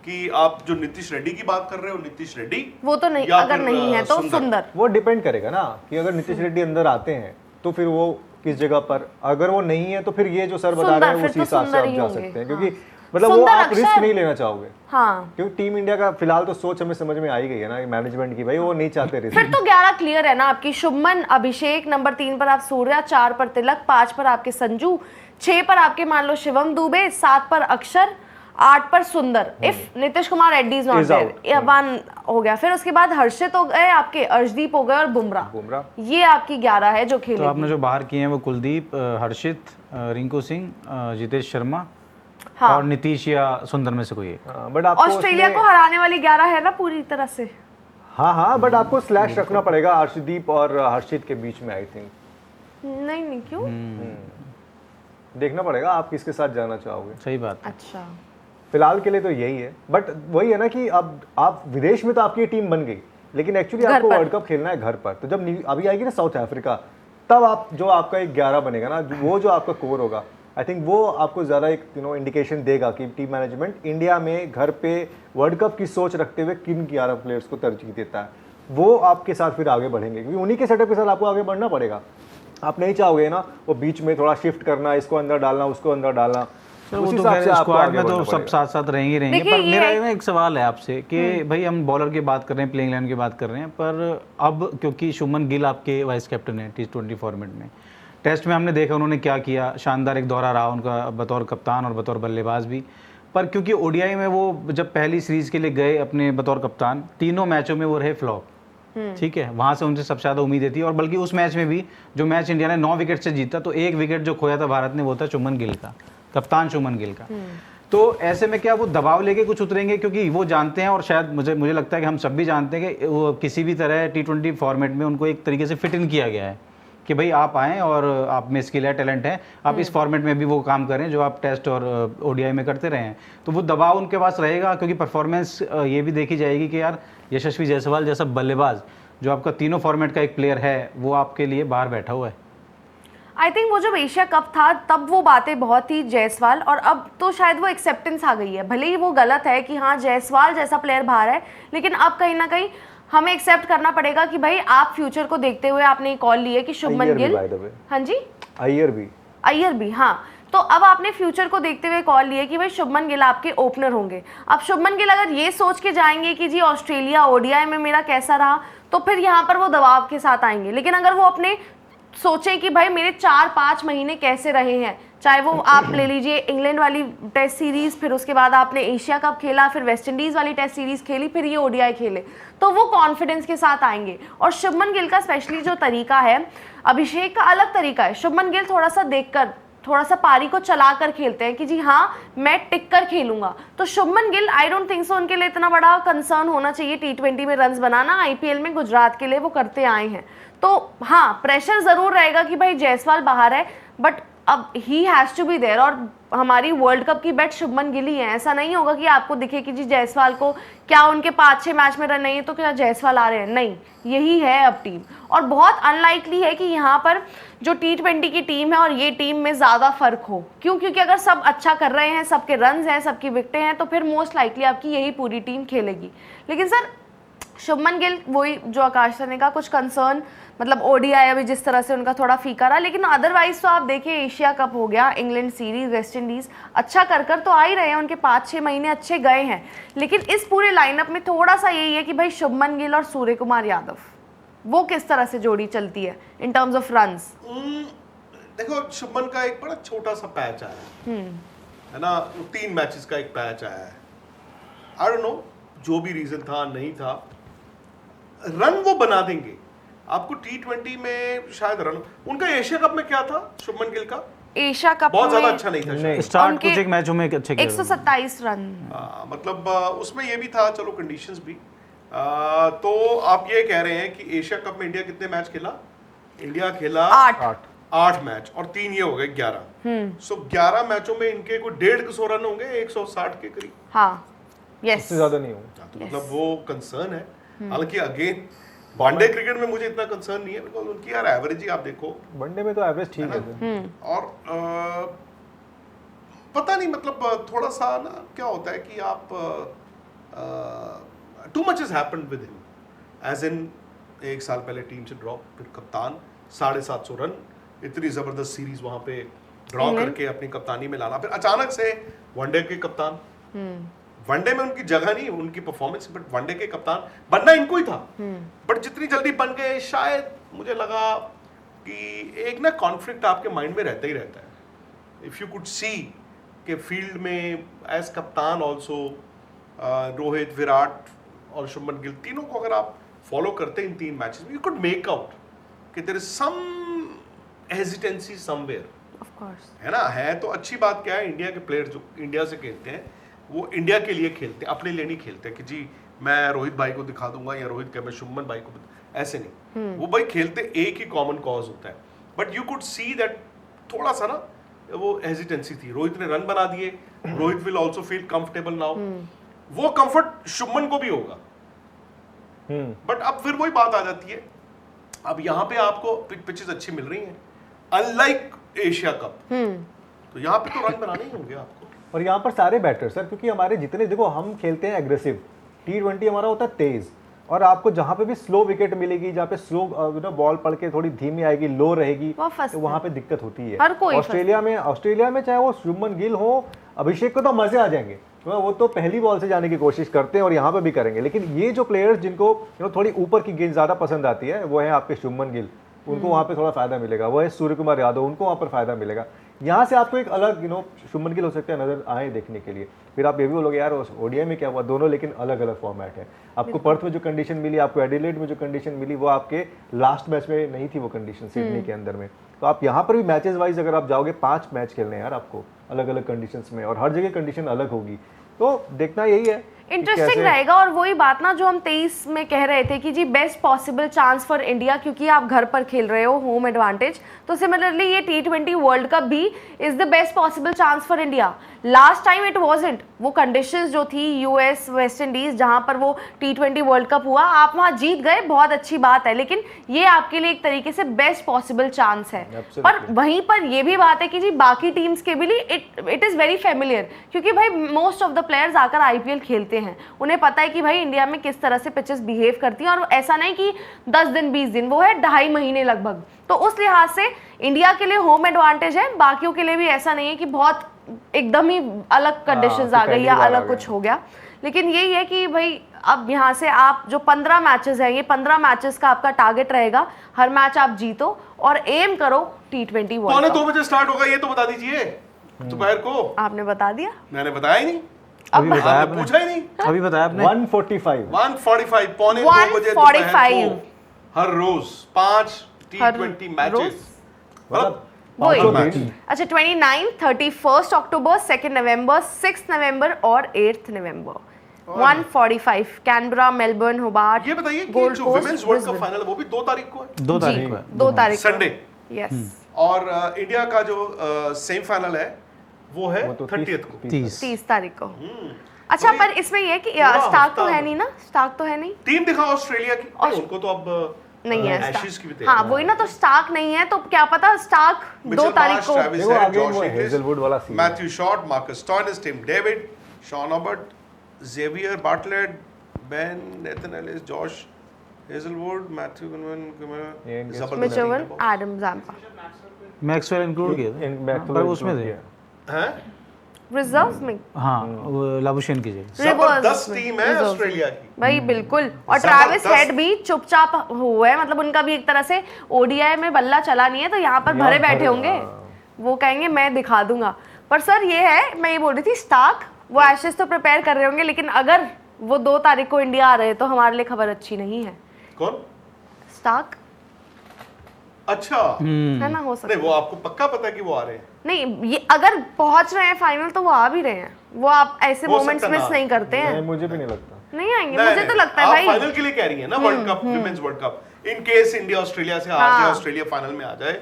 कि आप जो नीतीश रेड्डी की बात कर रहे हो, नीतीश रेड्डी वो तो नहीं, या अगर फिर, नहीं है तो सुंदर। वो डिपेंड करेगा ना कि अगर नीतीश रेड्डी अंदर आते हैं तो फिर वो किस जगह पर, अगर वो नहीं है तो फिर ये जो सर बता सुंदर, रहे हैं फिर उसी तो हिसाब से सुंदर आप ही जा होंगे। सकते हैं, हाँ। क्योंकि मतलब वो सुंदर, आप रिस्क अक्षर- नहीं लेना चाहोगे। हाँ क्योंकि टीम इंडिया का फिलहाल तो सोच हमें समझ में आई गई है ना मैनेजमेंट की, भाई वो नहीं चाहते फिर रिस्क। तो 11 क्लियर है ना आपकी। शुभमन, अभिषेक, नंबर 3 पर आप सूर्या, 4 पर तिलक, 5 पर आपके संजू, 6 पर आपके मान लो शिवम दुबे, 7 पर अक्षर, 8 पर Sundar, if Nitish Kumar Reddy is not Is out. There, 1 हो गया। फिर उसके बाद हर्षित हो गए आपके, अर्शदीप हो गए और बुमराह। ये आपकी 11 है जो तो खेलेगी। आपने जो बाहर किए हैं वो कुलदीप, हर्षित, रिंकू सिंह, जितेश शर्मा, हाँ। और नीतीश या सुंदर में से कोई एक। बट आपको ऑस्ट्रेलिया को हराने वाली 11 है ना पूरी तरह से। हाँ बट आपको स्लैश रखना पड़ेगा अर्शदीप और हर्षित के बीच में, आई थिंक नहीं क्यों? देखना पड़ेगा आप किसके साथ जाना चाहोगे। सही बात है। अच्छा फिलहाल के लिए तो यही है, बट वही है ना कि अब आप विदेश में तो आपकी टीम बन गई, लेकिन एक्चुअली घर आपको पर। वर्ल्ड कप खेलना है घर पर। तो जब अभी आएगी ना साउथ अफ्रीका, तब आप जो आपका एक 11 बनेगा ना, वो जो आपका कोर होगा, आई थिंक वो आपको ज़्यादा एक इंडिकेशन देगा कि टीम मैनेजमेंट इंडिया में घर पे वर्ल्ड कप की सोच रखते हुए किन 11 प्लेयर्स को तरजीह देता है। वो आपके साथ फिर आगे बढ़ेंगे, क्योंकि उन्हीं के सेटअप के साथ आपको आगे बढ़ना पड़ेगा। आप नहीं चाहोगे ना वो बीच में थोड़ा शिफ्ट करना, इसको अंदर डालना, उसको अंदर डालना। चलो, उस वो तो हिसाब से खैर आपको स्क्वाड आगे में तो बढ़ना सब पड़ेगा। साथ साथ रहेंगे ही रहेंगे। देखिए, पर ये मेरा है- एक सवाल है आपसे कि भाई हम बॉलर की बात कर रहे हैं, प्लेइंग 11 की बात कर रहे हैं, पर अब क्योंकि शुभमन गिल आपके वाइस कैप्टन है T20 फॉर्मेट में, टेस्ट में हमने देखा उन्होंने क्या किया, शानदार एक दौरा रहा उनका बतौर कप्तान और बतौर बल्लेबाज भी। पर क्योंकि ओडीआई में वो जब पहली सीरीज के लिए गए अपने बतौर कप्तान, तीनों मैचों में वो रहे फ्लॉप, ठीक है, वहां से उनसे सबसे ज़्यादा उम्मीदें थी। और बल्कि उस मैच में भी जो मैच इंडिया ने 9 विकेट से जीता, तो 1 विकेट जो खोया था भारत ने वो था शुभमन गिल का, कप्तान शुभमन गिल का। तो ऐसे में क्या वो दबाव लेके कुछ उतरेंगे, क्योंकि वो जानते हैं, और शायद मुझे लगता है कि हम सब भी जानते हैं कि वो किसी भी तरह T20 फॉर्मेट में उनको एक तरीके से फिट इन किया गया है कि भाई आप आएँ और आप में स्किल है, टैलेंट है, आप इस फॉर्मेट में भी वो काम करें जो आप टेस्ट और ओडीआई में करते रहे हैं। तो वो दबाव उनके पास रहेगा, क्योंकि परफॉर्मेंस ये भी देखी जाएगी कि यार यशस्वी जायसवाल जैसा बल्लेबाज जो आपका तीनों फॉर्मेट का एक प्लेयर है, वो आपके लिए बाहर बैठा हुआ है। आई थिंक वो जब एशिया कप था तब वो बातें बहुत थी जायसवाल, और अब तो शायद वो एक्सेप्टेंस आ गई है। भले ही वो गलत है कि हाँ जायसवाल जैसा प्लेयर बाहर है, लेकिन अब कहीं ना कहीं हमें एक्सेप्ट करना पड़ेगा कि भाई आप फ्यूचर को देखते हुए आपने कॉल ली है कि शुभमन गिल, हाँ जी अय्यर भी, हाँ, तो अब आपने फ्यूचर को देखते हुए कॉल लिए कि भाई शुभमन गिल आपके ओपनर होंगे। अब शुभमन गिल अगर ये सोच के जाएंगे कि जी ऑस्ट्रेलिया ओडीआई में मेरा कैसा रहा, तो फिर यहाँ पर वो दबाव के साथ आएंगे। लेकिन अगर वो अपने सोचें कि भाई मेरे 4-5 महीने कैसे रहे हैं, चाहे वो आप ले लीजिए इंग्लैंड वाली टेस्ट सीरीज, फिर उसके बाद आपने एशिया कप खेला, फिर वेस्ट इंडीज़ वाली टेस्ट सीरीज खेली, फिर ये ओडीआई खेले, तो वो कॉन्फिडेंस के साथ आएंगे। और शुभमन गिल का स्पेशली जो तरीका है, अभिषेक का अलग तरीका है। शुभमन गिल थोड़ा सा देखकर, थोड़ा सा पारी को चला कर खेलते हैं कि जी हाँ मैं टिक कर खेलूंगा। तो Shubman Gill I don't think so उनके लिए इतना बड़ा कंसर्न होना चाहिए टी20 में रन्स बनाना। आईपीएल में गुजरात के लिए वो करते आए हैं, तो हाँ प्रेशर ज़रूर रहेगा कि भाई जायसवाल बाहर है, बट अब he has to be there. और हमारी वर्ल्ड कप की बेट शुभमन गिल ही है। ऐसा नहीं होगा कि आपको दिखे कि जी जायसवाल को क्या उनके 5-6 मैच में रन नहीं है तो क्या जायसवाल आ रहे हैं, नहीं, यही है अब टीम। और बहुत अनलाइकली है कि यहाँ पर जो टी20 की टीम है और ये टीम में ज़्यादा फर्क हो। क्यों? क्योंकि अगर सब अच्छा कर रहे हैं, सबके रन्स हैं, सबकी विकेटें हैं, तो फिर मोस्ट लाइकली आपकी यही पूरी टीम खेलेगी। लेकिन सर शुभमन गिल, वही जो आकाश सर ने कहा, कुछ कंसर्न, मतलब ओडीआई अभी जिस तरह से उनका थोड़ा फीका रहा, लेकिन अदरवाइज तो आप देखिए एशिया कप हो गया, इंग्लैंड सीरीज, वेस्ट इंडीज अच्छा कर तो आ ही रहे हैं, उनके 5-6 महीने अच्छे गए हैं। लेकिन इस पूरे लाइनअप में थोड़ा सा यही है कि भाई शुभमन गिल और सूर्य कुमार यादव, वो किस तरह से जोड़ी चलती है इन टर्म्स ऑफ रन्स। देखो शुभमन का एक बड़ा छोटा सा पैच आया है ना, 3 मैचेस का एक पैच आया है। आई डोंट नो जो भी रीजन था, नहीं था, रन वो बना देंगे आपको टी20 में। शायद रन उनका एशिया कप में क्या था शुभमन गिल का, एशिया कप बहुत ज्यादा अच्छा नहीं था शायद। स्टार्ट कुछ एक मैचों में अच्छे 127 रन, मतलब उसमें ये भी था, चलो कंडीशंस भी। तो आप ये कह रहे हैं कि एशिया कप में इंडिया कितने मैच खेला? इंडिया खेला 8 मैच, और 3 ये हो गए 11। सो 11 मैचों में इनके कोई 150 रन होंगे, 160 के करीब। हाँ, यस, इससे ज्यादा नहीं होगा। तो मतलब वो कंसर्न है। हालांकि अगेन वनडे क्रिकेट में मुझे इतना कंसर्न नहीं है, बिकॉज उनकी यार एवरेज ही आप देखो, वनडे में तो एवरेज ठीक है। और पता नहीं, मतलब थोड़ा सा ना क्या होता है कि आप too much is happened with him, as in 1 साल पहले टीम से ड्रॉप, फिर कप्तान, 750 रन, इतनी जबरदस्त सीरीज वहां पे ड्रॉ करके अपनी कप्तानी में लाना, फिर अचानक से वनडे के कप्तान। वनडे में उनकी जगह नहीं, उनकी परफॉर्मेंस, बट वनडे के कप्तान बनना इनको ही था। बट जितनी जल्दी बन गए, शायद मुझे लगा कि एक ना कॉन्फ्लिक्ट आपके माइंड में रहता ही रहता है। इफ यू कुड सी कि फील्ड में एज कप्तान ऑल्सो रोहित, विराट और शुभमन गिल, तीनों को अगर आप फॉलो करते हैं इन 3 मैचेस में, यू कुड मेक आउट कि there is some hesitancy somewhere, of course, है ना। है तो अच्छी बात क्या है, इंडिया के प्लेयर जो इंडिया से खेलते हैं वो इंडिया के लिए खेलते हैं, अपने लिए नहीं खेलते कि जी मैं रोहित भाई को दिखा दूंगा या रोहित क्या मैं शुभमन भाई को, ऐसे नहीं। वो भाई खेलते एक ही कॉमन कॉज होता है। But you could see that थोड़ा सा ना वो हेजिटेंसी थी। रोहित ने रन बना दिए, Rohit will also feel comfortable now, वो कंफर्ट शुभमन को भी होगा। बट अब फिर वही बात आ जाती है, अब यहाँ पे आपको पिचेस अच्छी मिल रही हैं, अनलाइक एशिया कप, तो यहाँ पे तो रन बनाने ही होंगे आपको। और यहाँ पर सारे बैटर सर, क्योंकि हमारे जितने, देखो हम खेलते हैं एग्रेसिव, टी20 हमारा होता है तेज, और आपको जहाँ पे भी स्लो विकेट मिलेगी, जहाँ पे स्लो बॉल पड़ के थोड़ी धीमी आएगी, लो रहेगी, तो वहाँ पे दिक्कत होती है। ऑस्ट्रेलिया में चाहे वो शुभमन गिल हो, अभिषेक को तो मजे आ जाएंगे, वो तो पहली बॉल से जाने की कोशिश करते हैं और यहाँ पे भी करेंगे। लेकिन ये जो प्लेयर्स जिनको थोड़ी ऊपर की गेंद ज्यादा पसंद आती है, वो है आपके शुभमन गिल, उनको वहाँ पे थोड़ा फायदा मिलेगा। वो है सूर्य कुमार यादव, उनको वहाँ पर फायदा मिलेगा। यहाँ से आपको एक अलग शुभमन गिल हो सकता है नजर आए देखने के लिए। फिर आप ये भी बोलोगे यार ओडीआई में क्या हुआ, दोनों लेकिन अलग अलग फॉर्मेट है। आपको पर्थ में जो कंडीशन मिली, आपको एडिलेड में जो कंडीशन मिली, वो आपके लास्ट मैच में नहीं थी वो कंडीशन, सिडनी के अंदर में। तो आप यहाँ पर भी मैचेस वाइज अगर आप जाओगे, 5 मैच खेलने हैं यार आपको अलग अलग कंडीशंस में, और हर जगह कंडीशन अलग होगी। तो देखना यही है कि इंटरेस्टिंग कैसे- रहेगा। और वही बात ना जो हम 23 में कह रहे थे कि जी best possible chance for India, क्योंकि आप घर पर खेल रहे हो, होम एडवांटेज, तो सिमिलरली ये T20 वर्ल्ड कप भी is the best possible chance for India. Last time it wasn't, वो कंडीशंस जो थी यूएस वेस्ट इंडीज जहां पर वो T20 वर्ल्ड कप हुआ, आप वहां जीत गए, बहुत अच्छी बात है, लेकिन ये आपके लिए एक तरीके से बेस्ट पॉसिबल चांस है। Absolutely. पर वहीं पर ये भी बात है कि जी बाकी टीम्स के भी लिए इट इज़ वेरी फेमिलियर, क्योंकि भाई मोस्ट ऑफ द प्लेयर्स आकर आईपीएल खेलते हैं, उन्हें पता है कि भाई इंडिया में किस तरह से पिचेस बिहेव करती हैं, और ऐसा नहीं कि 10 दिन 20 दिन, वो है 2.5 महीने लगभग। तो उस लिहाज से इंडिया के लिए होम एडवांटेज है, बाकियों के लिए भी ऐसा नहीं है कि बहुत एकदम ही अलग कंडीशंस आ गई या पहली बार अलग आ कुछ हो गया। लेकिन यही है कि भाई अब यहाँ से आप जो 15 मैचेस हैं, ये 15 मैचेस का आपका टारगेट रहेगा, हर मैच आप जीतो और एम करो T20 वर्ल्ड 2:45 कप। बजे स्टार्ट होगा, ये तो बता दीजिए दोपहर को। आपने बता दिया, मैंने बताया ही नहीं, अभी बताया आपने आपने, पूछा ही नहीं। अभी बताया आपने। 145 1:45 2:45 बजे दोपहर 1:45 को हर रोज 5 हर T20 रोज? मैचेस, मतलब वही। 500 मैच। दिन। अच्छा 29, 31 अक्टूबर, 2 नवंबर, 6 नवंबर और 8 नवंबर। 1:45 कैनबरा, मेलबर्न, होबार्ट, ये बताइए कि गोल्ड जो coast, women's World Cup Brisbane. Final वो भी 2 तारीख को है 2 जी, तारीख को है। 2 तारीख को। संडे, यस, और इंडिया का जो सेमीफाइनल है वो है वो तो 30th को। 30। 30 तारीख को। अच्छा तो ये पर इसमें ये है कि पूरा स्टार्क तो हफ्ता है नहीं ना, स्टार्क तो है नहीं, टीम दिखाओ ऑस्ट्रेलिया की, और- नहीं, उनको तो अब नहीं है एशेज की भी स्टार्क। हाँ तैयारी वही ना, तो स्टार्क नहीं है, तो क्या पता स्टार्क 2 तारीख को। देखो आगे वो हेजलवुड वाला सीन है। Matthew Short, Marcus Stoinis, Tim David, Sean Abbott, Xavier Bartlett, Ben Nathan Ellis, Josh Hazlewood, Matthew ये इनके जबरदस्त मिचेल, टीम है। एडम जैम्पा, मैक्सवेल इंक्लूड किए थे, पर उसमें थे। हैं? रिजर्व्स में, हाँ वो लाबुशेन की जगह। जबरदस्त में, टीम है reserves ऑस्ट्रेलिया की। भाई बिल्कुल। और ट्रैविस जबरदस्त। हेड भी चुपचाप हुए हैं, मतलब उनका भी एक तरह से ओडीआई में बल्ला चला नहीं है, तो यहाँ पर भरे बैठे होंगे, वो कहेंगे मैं दिखा दूंगा। पर सर ये है, मैं ये बोल रही थी स्टार्क वो एशेज तो प्रिपेयर कर रहे होंगे, लेकिन अगर वो 2 तारीख को इंडिया आ रहे हैं तो हमारे लिए खबर अच्छी नहीं है। कौन? स्टार्क अच्छा, है ना, हो सकता नहीं है। वो आपको पक्का पता है कि वो आ रहे हैं? नहीं ये अगर पहुंच रहे हैं फाइनल तो वो आ भी रहे हैं, वो आप ऐसे हो मोमेंट्स सकता मिस ना। नहीं करते हैं। नहीं, मुझे भी नहीं लगता। नहीं आएंगे, नहीं, मुझे तो नहीं, लगता है आप भाई। फाइनल के लिए कह रही है ना, world cup, women's World cup, in case India Australia से हार हाँ। जाए, ऑस्ट्रेलिया फाइनल में आ जाए,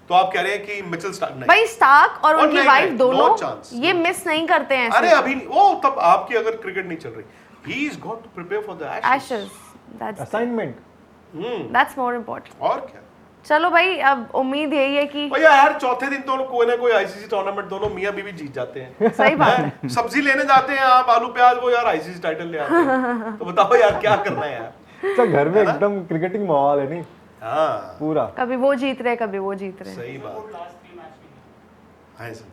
तो आप कह रहे हैं कि मिचेल स्टार्क नहीं। भाई स्टार्क और और उनकी नहीं, वाइफ नहीं, दोनों no chance, ये मिस नहीं करते हैं अरे अभी नहीं, वो तब आपकी अगर क्रिकेट नहीं चल रही, he is got to prepare for the Ashes. Ashes, assignment. That's more important. और क्या चलो भाई अब उम्मीद यही है कि भैया यार, चौथे दिन तो कोई ना कोई आईसीसी टूर्नामेंट दोनों मियां बीवी जीत जाते हैं। सही बात है। हैं? सब्जी लेने जाते हैं आप, आलू प्याज, वो यार आईसीसी टाइटल ले आते हैं। तो बताओ यार क्या करना है यार। अच्छा घर में एकदम क्रिकेटिंग माहौल है नहीं हाँ पूरा। कभी वो जीत रहे कभी वो जीत रहे। सही बात है सर।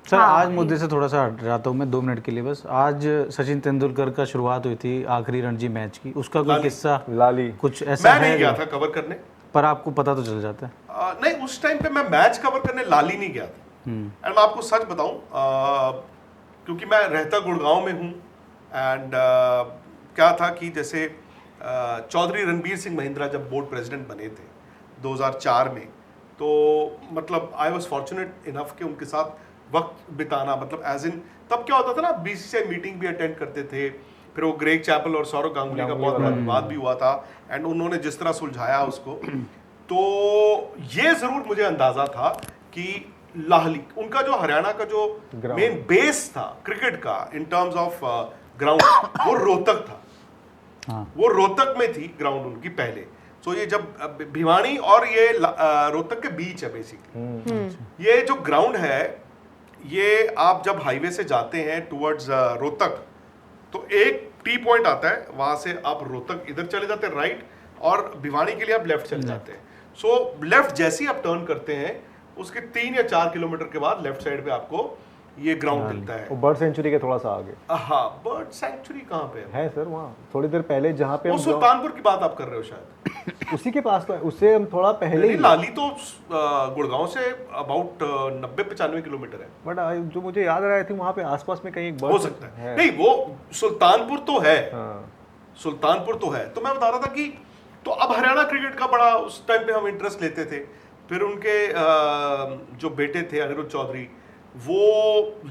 सर हाँ, आज मुद्दे से थोड़ा सा हट जाता हूँ मैं 2 मिनट के लिए बस। आज सचिन तेंदुलकर का शुरुआत हुई थी आखिरी रणजी मैच की, उसका कोई किस्सा लाली कुछ ऐसा मैं नहीं है गया जो- था कवर करने, पर आपको पता तो चल जाता है। नहीं उस टाइम पे मैं मैच कवर करने लाली नहीं गया था। एंड मैं आपको सच बताऊं, क्योंकि मैं रहता गुड़गांव में हूं, एंड क्या था कि जैसे चौधरी रणबीर सिंह महिंद्रा जब बोर्ड प्रेसिडेंट बने थे 2004 में, तो मतलब आई वॉज फॉर्चुनेट इनफ कि उनके साथ वक्त बिताना, मतलब एज इन तब क्या होता था ना, बीसीसीआई मीटिंग भी अटेंड करते थे, फिर वो ग्रेग चैपल और सौरव गांगुली का बहुत बड़ा विवाद भी हुआ था, एंड उन्होंने जिस तरह सुलझाया उसको, तो ये जरूर मुझे अंदाजा था कि लाहली, उनका जो हरियाणा का जो मेन बेस था क्रिकेट का इन टर्म्स ऑफ ग्राउंड, वो रोहतक था। हाँ। वो रोहतक में थी ग्राउंड उनकी पहले। सो ये जब भिवानी और ये रोहतक के बीच है बेसिकली, ये जो ग्राउंड है, ये आप जब हाईवे से जाते हैं टुवर्ड्स रोहतक, तो एक टी पॉइंट आता है, वहां से आप रोहतक इधर चले जाते हैं राइट, और भिवानी के लिए आप लेफ्ट चले जाते हैं। सो लेफ्ट जैसे ही आप टर्न करते हैं, उसके 3 या 4 किलोमीटर के बाद लेफ्ट साइड पे आपको ये ग्राउंड मिलता है। वो बर्ड सेंचुरी के थोड़ा सा आगे हाँ, बर्ड सेंचुरी कहाँ पे है? है सर, वहाँ थोड़ी देर पहले जहाँ पे वो हम सुल्तानपुर की बात आप कर रहे हो शायद। उसी के पास तो है, उससे हम थोड़ा पहले नहीं, ही। लाली तो गुड़गांव से अबाउट 90-95 किलोमीटर है। बट जो मुझे याद आ रहा थी वहाँ पे आसपास में कहीं एक हो बर्ड सकता है। नहीं, वो सुल्तानपुर तो है, हाँ सुल्तानपुर तो है। तो मैं बता रहा था कि तो अब हरियाणा क्रिकेट का बड़ा उस टाइम पे हम इंटरेस्ट लेते थे। फिर उनके जो बेटे थे अनिरुद्ध चौधरी, वो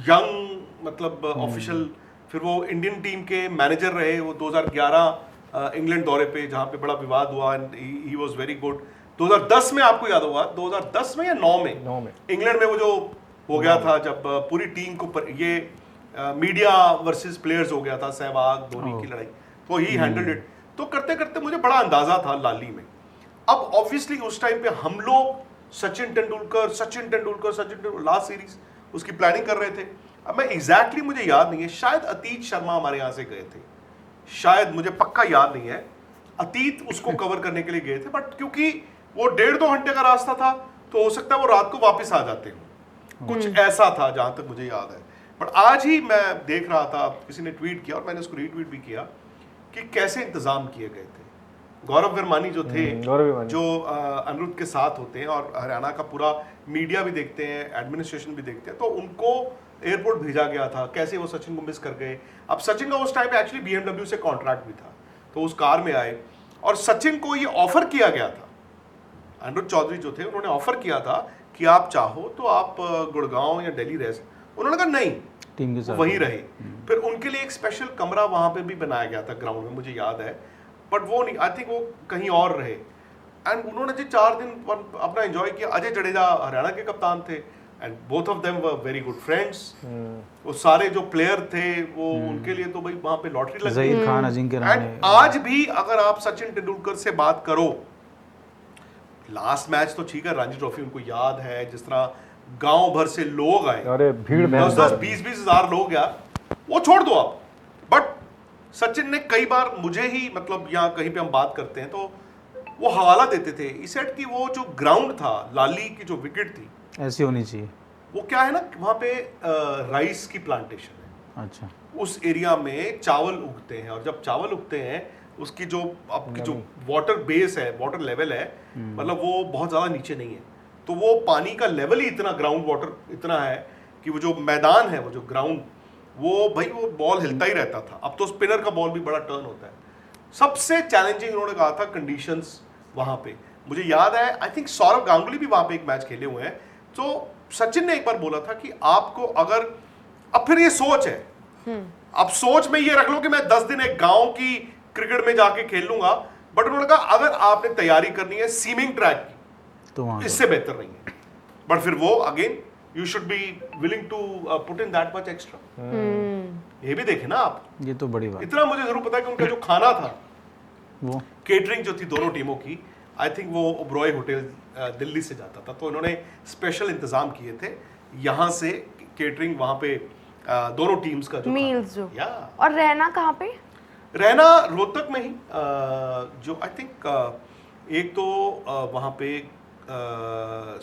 यंग मतलब ऑफिशियल, फिर वो इंडियन टीम के मैनेजर रहे, वो 2011 इंग्लैंड दौरे पे जहाँ पे बड़ा विवाद हुआ and he was very good. 2010 में आपको याद होगा, 2010 में या 9 में इंग्लैंड में वो जो हो गया था जब पूरी टीम को ये मीडिया वर्सेस प्लेयर्स हो गया था, सहवाग धोनी की लड़ाई, तो ही हैंडल्ड इट। तो करते करते मुझे बड़ा अंदाजा था लाली में। अब ऑब्वियसली उस टाइम पे हम लोग सचिन तेंदुलकर लास्ट सीरीज उसकी प्लानिंग कर रहे थे। अब मैं एग्जैक्टली मुझे याद नहीं है, शायद अतीत शर्मा हमारे यहाँ से गए थे, शायद, मुझे पक्का याद नहीं है, अतीत उसको कवर करने के लिए गए थे, बट क्योंकि वो 1.5-2 घंटे का रास्ता था तो हो सकता है वो रात को वापस आ जाते हो, कुछ ऐसा था जहां तक मुझे याद है। बट आज ही मैं देख रहा था, किसी ने ट्वीट किया और मैंने उसको रीट्वीट भी किया कि कैसे इंतजाम किए गए थे। गौरव वर्मानी जो थे, जो अनिरुद्ध के साथ होते हैं और हरियाणा का पूरा मीडिया भी देखते हैं, एडमिनिस्ट्रेशन भी देखते हैं, तो उनको एयरपोर्ट भेजा गया था, कैसे वो सचिन को मिस कर गए। अब सचिन का उस टाइम पे एक्चुअली BMW से कॉन्ट्रैक्ट भी था, तो उस कार में आए और सचिन को ये ऑफर किया गया था, अनिरुद्ध चौधरी जो थे उन्होंने ऑफर किया था कि आप चाहो तो आप गुड़गांव या दिल्ली रह सकते, उन्होंने कहा नहीं, टीम के साथ वहीं रहे। फिर उनके लिए एक स्पेशल कमरा वहां पे भी बनाया गया था ग्राउंड में, मुझे याद है, बट वो नहीं, आई थिंक वो कहीं और रहे। एंड उन्होंने जो 4 दिन अपना एंजॉय किया। अजय जडेजा हरियाणा के कप्तान थे and both of them were very good friends. वो सारे जो प्लेयर थे वो उनके लिए तो भाई वहां पे लॉटरी लगी। जहीर खान, अजिंक्य रहाणे। एंड आज भी अगर आप सचिन तेंदुलकर से बात करो, लास्ट मैच तो ठीक है, रणजी ट्रॉफी उनको याद है, जिस तरह गांव भर से लोग आए, अरे भीड़ में 10-20 हजार लोग यार, वो छोड़ दो आप। बट सचिन ने कई बार मुझे ही, मतलब यहाँ कहीं पे हम बात करते हैं तो वो हवाला देते थे, इस सेट की वो जो ग्राउंड था, लाली की जो विकेट थी ऐसी होनी चाहिए। वो क्या है ना, वहाँ पे राइस की प्लांटेशन है, अच्छा, उस एरिया में चावल उगते हैं, और जब चावल उगते हैं उसकी जो आपकी जो वाटर बेस है, वाटर लेवल है, मतलब वो बहुत ज़्यादा नीचे नहीं है, तो वो पानी का लेवल ही इतना, ग्राउंड वाटर इतना है कि वो जो मैदान है, वो जो ग्राउंड, वो भाई वो बॉल हिलता ही रहता था। अब तो स्पिनर का बॉल भी बड़ा टर्न होता है। सबसे चैलेंजिंग उन्होंने कहा था कंडीशंस वहाँ पे। मुझे याद है, आई थिंक सौरव गांगुली भी वहाँ पे एक मैच खेले हुए हैं, तो सचिन ने एक बार बोला था कि आपको अगर, अब फिर ये सोच है, अब सोच में ये रख लो कि मैं 10 दिन एक गांव की क्रिकेट में जाके खेल लूंगा, बट उन्होंने कहा अगर आपने तैयारी करनी है सीमिंग ट्रैक की तो वहाँ इससे बेहतर नहीं है। बट फिर वो again you should be willing to put in that much extra. ये भी देखे ना आप, ये तो बड़ी बात। इतना मुझे जरूर पता है कि उनका जो खाना था, वो केटरिंग जो थी दोनों टीमों की, आई थिंक वो ओबरॉय होटल दिल्ली से जाता था, तो इन्होंने स्पेशल इंतजाम किए थे यहाँ से केटरिंग, वहाँ पे दोनों टीम्स का जो मील्स जो, या और रहना कहाँ पे? रहना रोहतक में ही, जो आई थिंक एक तो वहाँ पे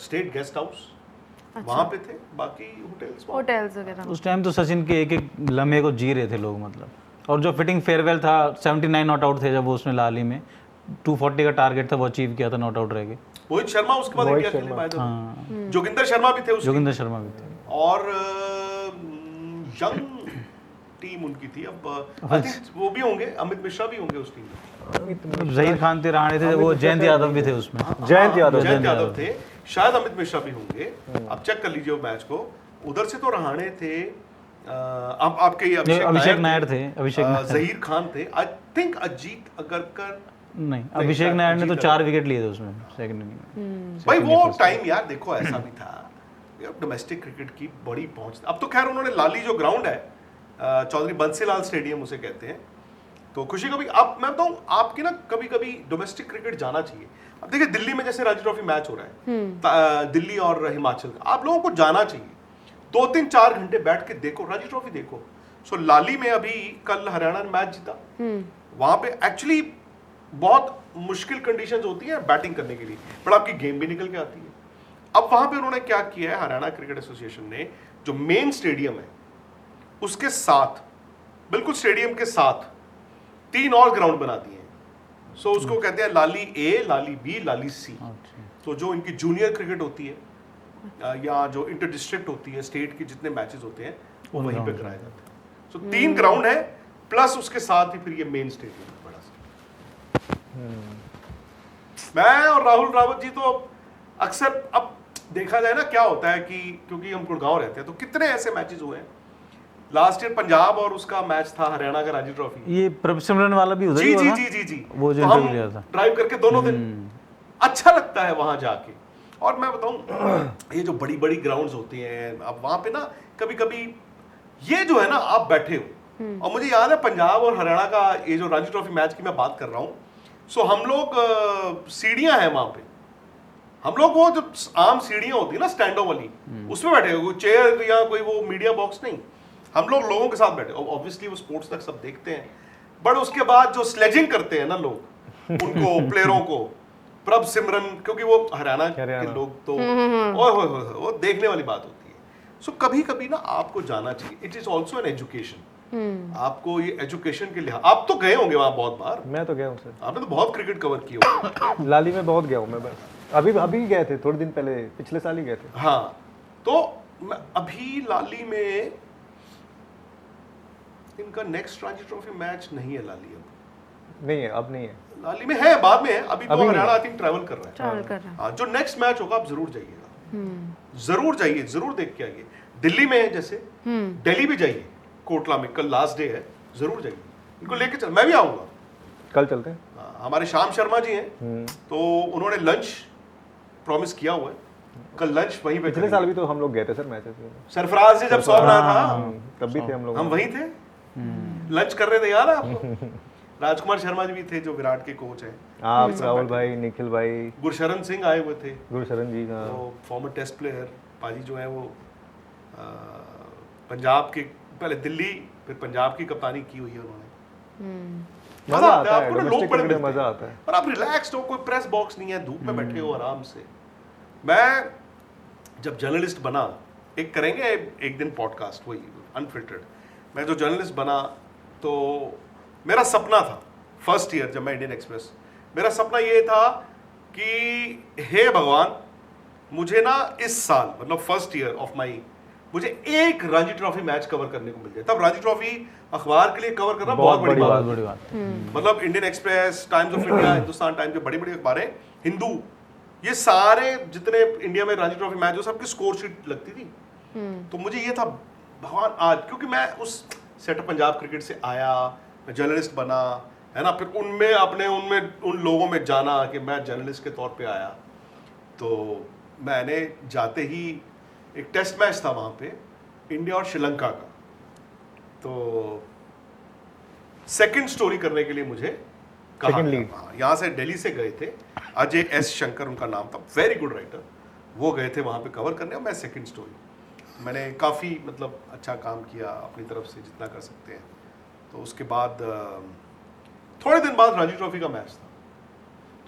स्टेट गेस्ट हाउस वहाँ पे थे, बाकी होटल्स वगैरह। उस टाइम तो सचिन के एक एक लम्हे को जी रहे थे लोग, मतलब। और जो फिटिंग फेयरवेल था, 79 नॉट आउट थे जब वो उसने लाली में 240 का टारगेट था, वो अचीव किया था, नॉट आउट रह गए। मोहित शर्मा उसके बाद इंडिया खेलने आए थे, जोगिंदर शर्मा भी थे उसमें, जोगिंदर शर्मा भी थे, और यंग टीम उनकी थी। अब आई थिंक वो भी होंगे, अमित मिश्रा भी होंगे उस टीम में, जहीर खान थे, रहाणे थे, वो जयंत यादव भी थे उसमें, जयंत यादव थे, शायद अमित मिश्रा भी होंगे। अब चेक कर लीजिए वो मैच को, उधर से तो रहाणे थे, अब आपके अभिषेक नायर थे, जहीर खान थे, आई थिंक अजीत अगरकर नहीं, अभिषेक नायर ने तो 4 विकेट लिए थे उसमें सेकंड इनिंग। भाई वो टाइम यार देखो ऐसा भी था, डोमेस्टिक क्रिकेट की बड़ी पहुंच। अब तो खैर उन्होंने लाली जो ग्राउंड है, चौधरी बंसीलाल स्टेडियम उसे कहते हैं, तो खुशी कभी आप, मैं बताऊं आपकी ना, कभी कभी डोमेस्टिक क्रिकेट जाना चाहिए। अब देखिए दिल्ली में जैसे रणजी ट्रॉफी मैच हो रहा है, दिल्ली और हिमाचल का, आप लोगों को जाना चाहिए, 2-3-4 घंटे बैठ के देखो, रणजी ट्रॉफी देखो। सो लाली में अभी कल हरियाणा ने मैच जीता, वहां पे एक्चुअली बहुत मुश्किल कंडीशंस होती है बैटिंग करने के लिए, पर आपकी गेम भी निकल के आती है। अब वहां पे उन्होंने क्या किया है, हरियाणा क्रिकेट एसोसिएशन ने जो मेन स्टेडियम है उसके साथ, बिल्कुल स्टेडियम के साथ 3 और ग्राउंड बना दिए हैं। सो उसको कहते हैं लाली ए, लाली बी, लाली सी। तो जो इनकी जूनियर क्रिकेट होती है या जो इंटर डिस्ट्रिक्ट होती है, स्टेट के जितने मैचेस होते हैं वो वहीं पे कराए जाते हैं। सो 3 ग्राउंड है, प्लस उसके साथ ही फिर ये मेन स्टेडियम है बड़ा सा। मैं और राहुल रावत जी तो अक्सर, अब देखा जाए ना क्या होता है कि क्योंकि हम गुड़गांव रहते हैं तो कितने ऐसे मैचेस हुए हैं। लास्ट ईयर पंजाब और उसका मैच था हरियाणा का रणजी ट्रॉफी। ये प्रभ सिमरन वाला भी उधर ही जी हुआ जी था? जी जी जी वो जो तो हम इंटरव्यू लिया था। ड्राइव करके दोनों दिन अच्छा लगता है वहां जाके। और मैं बताऊं ये जो बड़ी बड़ी ग्राउंड्स होती हैं अब वहां पे ना कभी कभी ये जो है ना आप बैठे हो और मुझे याद है पंजाब और हरियाणा का ये जो रणजी ट्रॉफी मैच की मैं बात कर रहा हूँ। सो हम लोग सीढ़ियां हैं वहां पे, हम लोग वो जो आम सीढ़ियां होती है ना स्टैंडो वाली उसमें बैठे हो, चेयर या कोई वो मीडिया बॉक्स नहीं, हम लोग लोगों के साथ बैठे। ऑब्वियसली वो स्पोर्ट्स तक सब देखते हैं बट उसके बाद जो स्लेजिंग करते हैं ना लोग उनको प्लेयरों को, प्रभ सिमरन क्योंकि वो हरियाणा के लोग तो ओए होए होए वो देखने वाली बात होती है। सो कभी कभी ना आपको जाना चाहिए, it is also an education. आपको ये एजुकेशन के लिए आप तो गए होंगे वहां बहुत बार, मैं तो गया हूँ सर, आपने तो बहुत क्रिकेट कवर किया होगा। लाली में बहुत गया हूँ मैं, बस अभी गए थे थोड़े दिन पहले, पिछले साल ही गए थे। हाँ तो मैं अभी लाली में इनका नेक्स्ट रणजी ट्रॉफी मैच नहीं है लाली, अब नहीं है, अब नहीं है, लाली में है बाद में है, अभी तो अभी हरियाणा नहीं आई थिंक ट्रैवल कर रहा है। ट्रैवल कर रहा है। हाँ जो नेक्स्ट मैच होगा आप जरूर जाइएगा, जरूर जाइए, जरूर देख के आइए। दिल्ली में है जैसे, दिल्ली भी जाइए, कोटला में कल लास्ट डे है, जरूर जाइए, इनको लेके चल, मैं भी आऊंगा। कल चलते हैं। हाँ, हमारे श्याम शर्मा जी हैं तो उन्होंने लंच प्रॉमिस किया हुआ है, कल लंच वहीं पे पिछले साल भी तो हम लोग गए थे सर मैचेस में, सरफराज जी जब सौ बनाया था तब भी थे हम लोग। हम वहीं थे, लंच कर रहे थे यार आपको। राजकुमार शर्मा जी भी थे जो विराट के कोच हैं, आप, राहुल भाई, निखिल भाई, गुरशरण सिंह आए हुए थे, गुरशरण जी, हाँ, वो फॉर्मर टेस्ट प्लेयर। पाजी जो है वो पंजाब के, पहले दिल्ली फिर पंजाब की कप्तानी की हुई है उन्होंने। मजा आता है, आपको ना लोग डोमेस्टिक बड़े क्रिकेट में मिलते हैं। मजा आता है। और आप रिलैक्स्ड हो, कोई प्रेस बॉक्स नहीं है, धूप में बैठे हो आराम से। मैं जब जर्नलिस्ट बना, एक करेंगे एक दिन पॉडकास्ट वही अनफिल्टर्ड, मैं जो जर्नलिस्ट बना तो मेरा सपना था फर्स्ट ईयर जब मैं इंडियन एक्सप्रेस, मेरा सपना ये था कि हे भगवान मुझे ना इस साल मतलब फर्स्ट ईयर ऑफ माई मुझे एक रणजी ट्रॉफी मैच कवर करने को मिल जाए। तब रणजी ट्रॉफी अखबार के लिए कवर करना बहुत बड़ी बात, बड़ी बात। मतलब Indian express, times of India, Hindustan times, जो बड़ी बड़ी अखबारें, हिंदू, ये सारे जितने इंडिया में रणजी ट्रॉफी मैच हो सबकी स्कोर शीट लगती थी। तो मुझे ये था भगवान आज, क्योंकि मैं उस सेटअप पंजाब क्रिकेट से आया, मैं जर्नलिस्ट बना है ना, फिर उन लोगों में जाना कि मैं जर्नलिस्ट के तौर पे आया। तो मैंने जाते ही एक टेस्ट मैच था वहाँ पे इंडिया और श्रीलंका का, तो सेकंड स्टोरी करने के लिए मुझे कहा Second गया। lead। हाँ, यहाँ से दिल्ली से गए थे, अजय एस शंकर उनका नाम था, वेरी गुड राइटर, वो गए थे वहाँ पे कवर करने और मैं सेकंड स्टोरी। मैंने काफ़ी मतलब अच्छा काम किया अपनी तरफ से जितना कर सकते हैं। तो उसके बाद थोड़े दिन बाद रणजी ट्रॉफी का मैच था,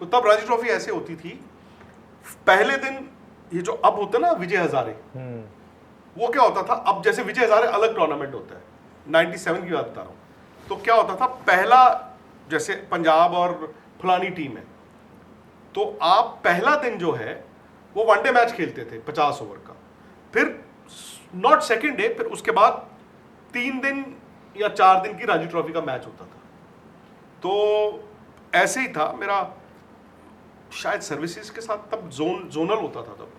तो तब रणजी ट्रॉफी ऐसे होती थी, पहले दिन ये जो अब होता है ना विजय हजारे, वो क्या होता था, अब जैसे विजय हजारे अलग टूर्नामेंट होता है, 97 की बात बता रहा हूँ, तो क्या होता था, पहला जैसे पंजाब और फलानी टीम है तो आप पहला दिन जो है वो वनडे मैच खेलते थे 50 ओवर का, फिर नॉट सेकेंड डे, फिर उसके बाद 3 दिन या 4 दिन की रणजी ट्रॉफी का मैच होता था। तो ऐसे ही था मेरा, शायद सर्विसेज के साथ तब जोनल होता था तब,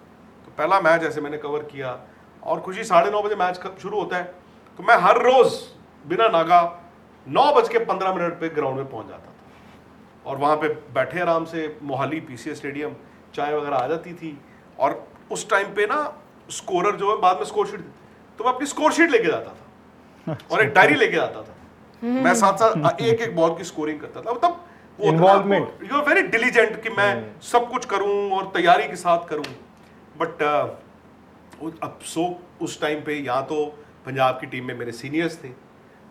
तो पहला मैच ऐसे मैंने कवर किया और खुशी 9:30 बजे मैच शुरू होता है, तो मैं हर रोज बिना नागा 9:15 पे ग्राउंड में पहुंच जाता था और वहाँ पे बैठे आराम से, मोहाली पीसीए स्टेडियम, चाय वगैरह आ जाती थी। और उस टाइम पे ना स्कोरर जो है बाद में स्कोर शीट, तो मैं अपनी स्कोर शीट लेके जाता था और एक डायरी लेके जाता था, मैं साथ साथ एक एक बॉल की स्कोरिंग करता था। तब वो Involvement। You are very diligent कि मैं सब कुछ करूं और तैयारी के साथ करूं, बट अब उस टाइम पे यहाँ तो पंजाब की टीम में मेरे सीनियर्स थे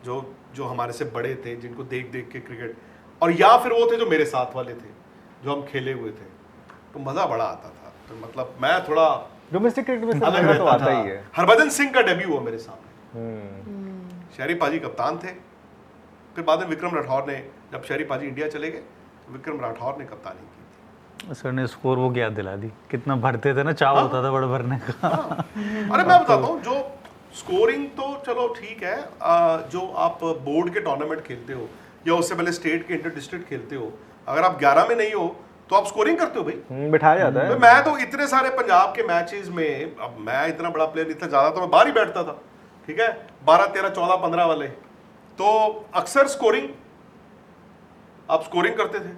जो हमारे से बड़े थे, जिनको देख देख के क्रिकेट, और या फिर वो थे जो मेरे साथ वाले थे जो हम खेले हुए थे, तो मज़ा बड़ा आता था। तो मतलब मैं थोड़ा डोमेस्टिक क्रिकेट में अलग तो रहता आता था। ही है। हरभजन सिंह का डेब्यू हुआ मेरे सामने, शहरी पाजी कप्तान थे, फिर बाद में विक्रम राठौर ने, जब शहरी पाजी इंडिया चले गए तो विक्रम राठौर ने कप्तानी की थी। सर ने स्कोर वो याद दिला दी, कितना भरते थे ना, चाव होता था बड़ा भरने का। अरे मैं बताता हूँ, जो स्कोरिंग तो चलो ठीक है, जो आप बोर्ड के टूर्नामेंट खेलते हो या उससे पहले स्टेट के इंटर डिस्ट्रिक्ट खेलते हो, अगर आप 11 में नहीं हो तो आप स्कोरिंग करते हो भाई। बिठाया जाता है। मैं तो इतने सारे पंजाब के मैचेस में, अब मैं इतना बड़ा प्लेयर इतना ज्यादा तो मैं बाहर ही बैठता था, ठीक है, 12 13 14 15 वाले, तो अक्सर स्कोरिंग, आप स्कोरिंग करते थे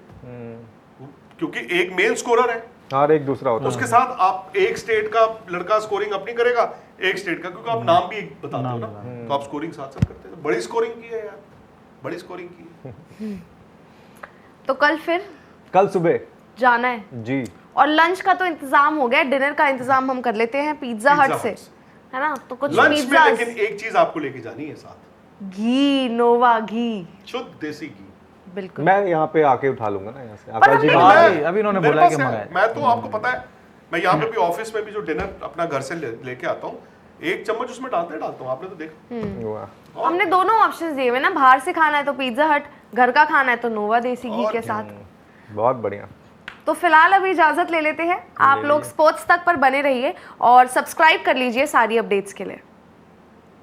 क्योंकि एक मेन स्कोरर है और एक दूसरा होता है। उसके साथ आप एक स्टेट का लड़का स्कोरिंग अपनी करेगा, एक स्टेट का, क्योंकि आप नाम भी एक बताते हो ना, तो आप स्कोरिंग साथ साथ करते थे। बड़ी स्कोरिंग की है यार, बड़ी स्कोरिंग की है। तो कल फिर कल सुबह जाना है जी। और लंच का तो इंतजाम हो गया, डिनर का इंतजाम हम कर लेते हैं पिज्जा हट से, है ना? तो कुछ लंच में पिज्जा, लेकिन एक चीज आपको लेके जानी है साथ, घी, नोवा घी, शुद्ध देसी घी। बिल्कुल। मैं यहाँ पे आके उठा लूंगा ना यहाँ से। पर आकाश जी हमने- का- हाँ, अभी इन्होंने मेरे बोला पास कि है। मंगाया। मैं तो आपको पता है, मैं यहाँ पे भी ऑफिस में भी जो डिनर अपना घर से लेके आता हूँ, एक चम्मच उसमें डालता हूँ, आपने तो देखा। वाह। हमने दोनों ऑप्शंस दिए हुए ना, बाहर से खाना है तो पिज्जा हट, घर का खाना है तो नोवा देसी घी के साथ। बहुत बढ़िया। तो फिलहाल अभी इजाजत ले लेते हैं। आप लोग स्पोर्ट्स तक पर बने रहिए और सब्सक्राइब कर लीजिए सारी अपडेट्स के लिए।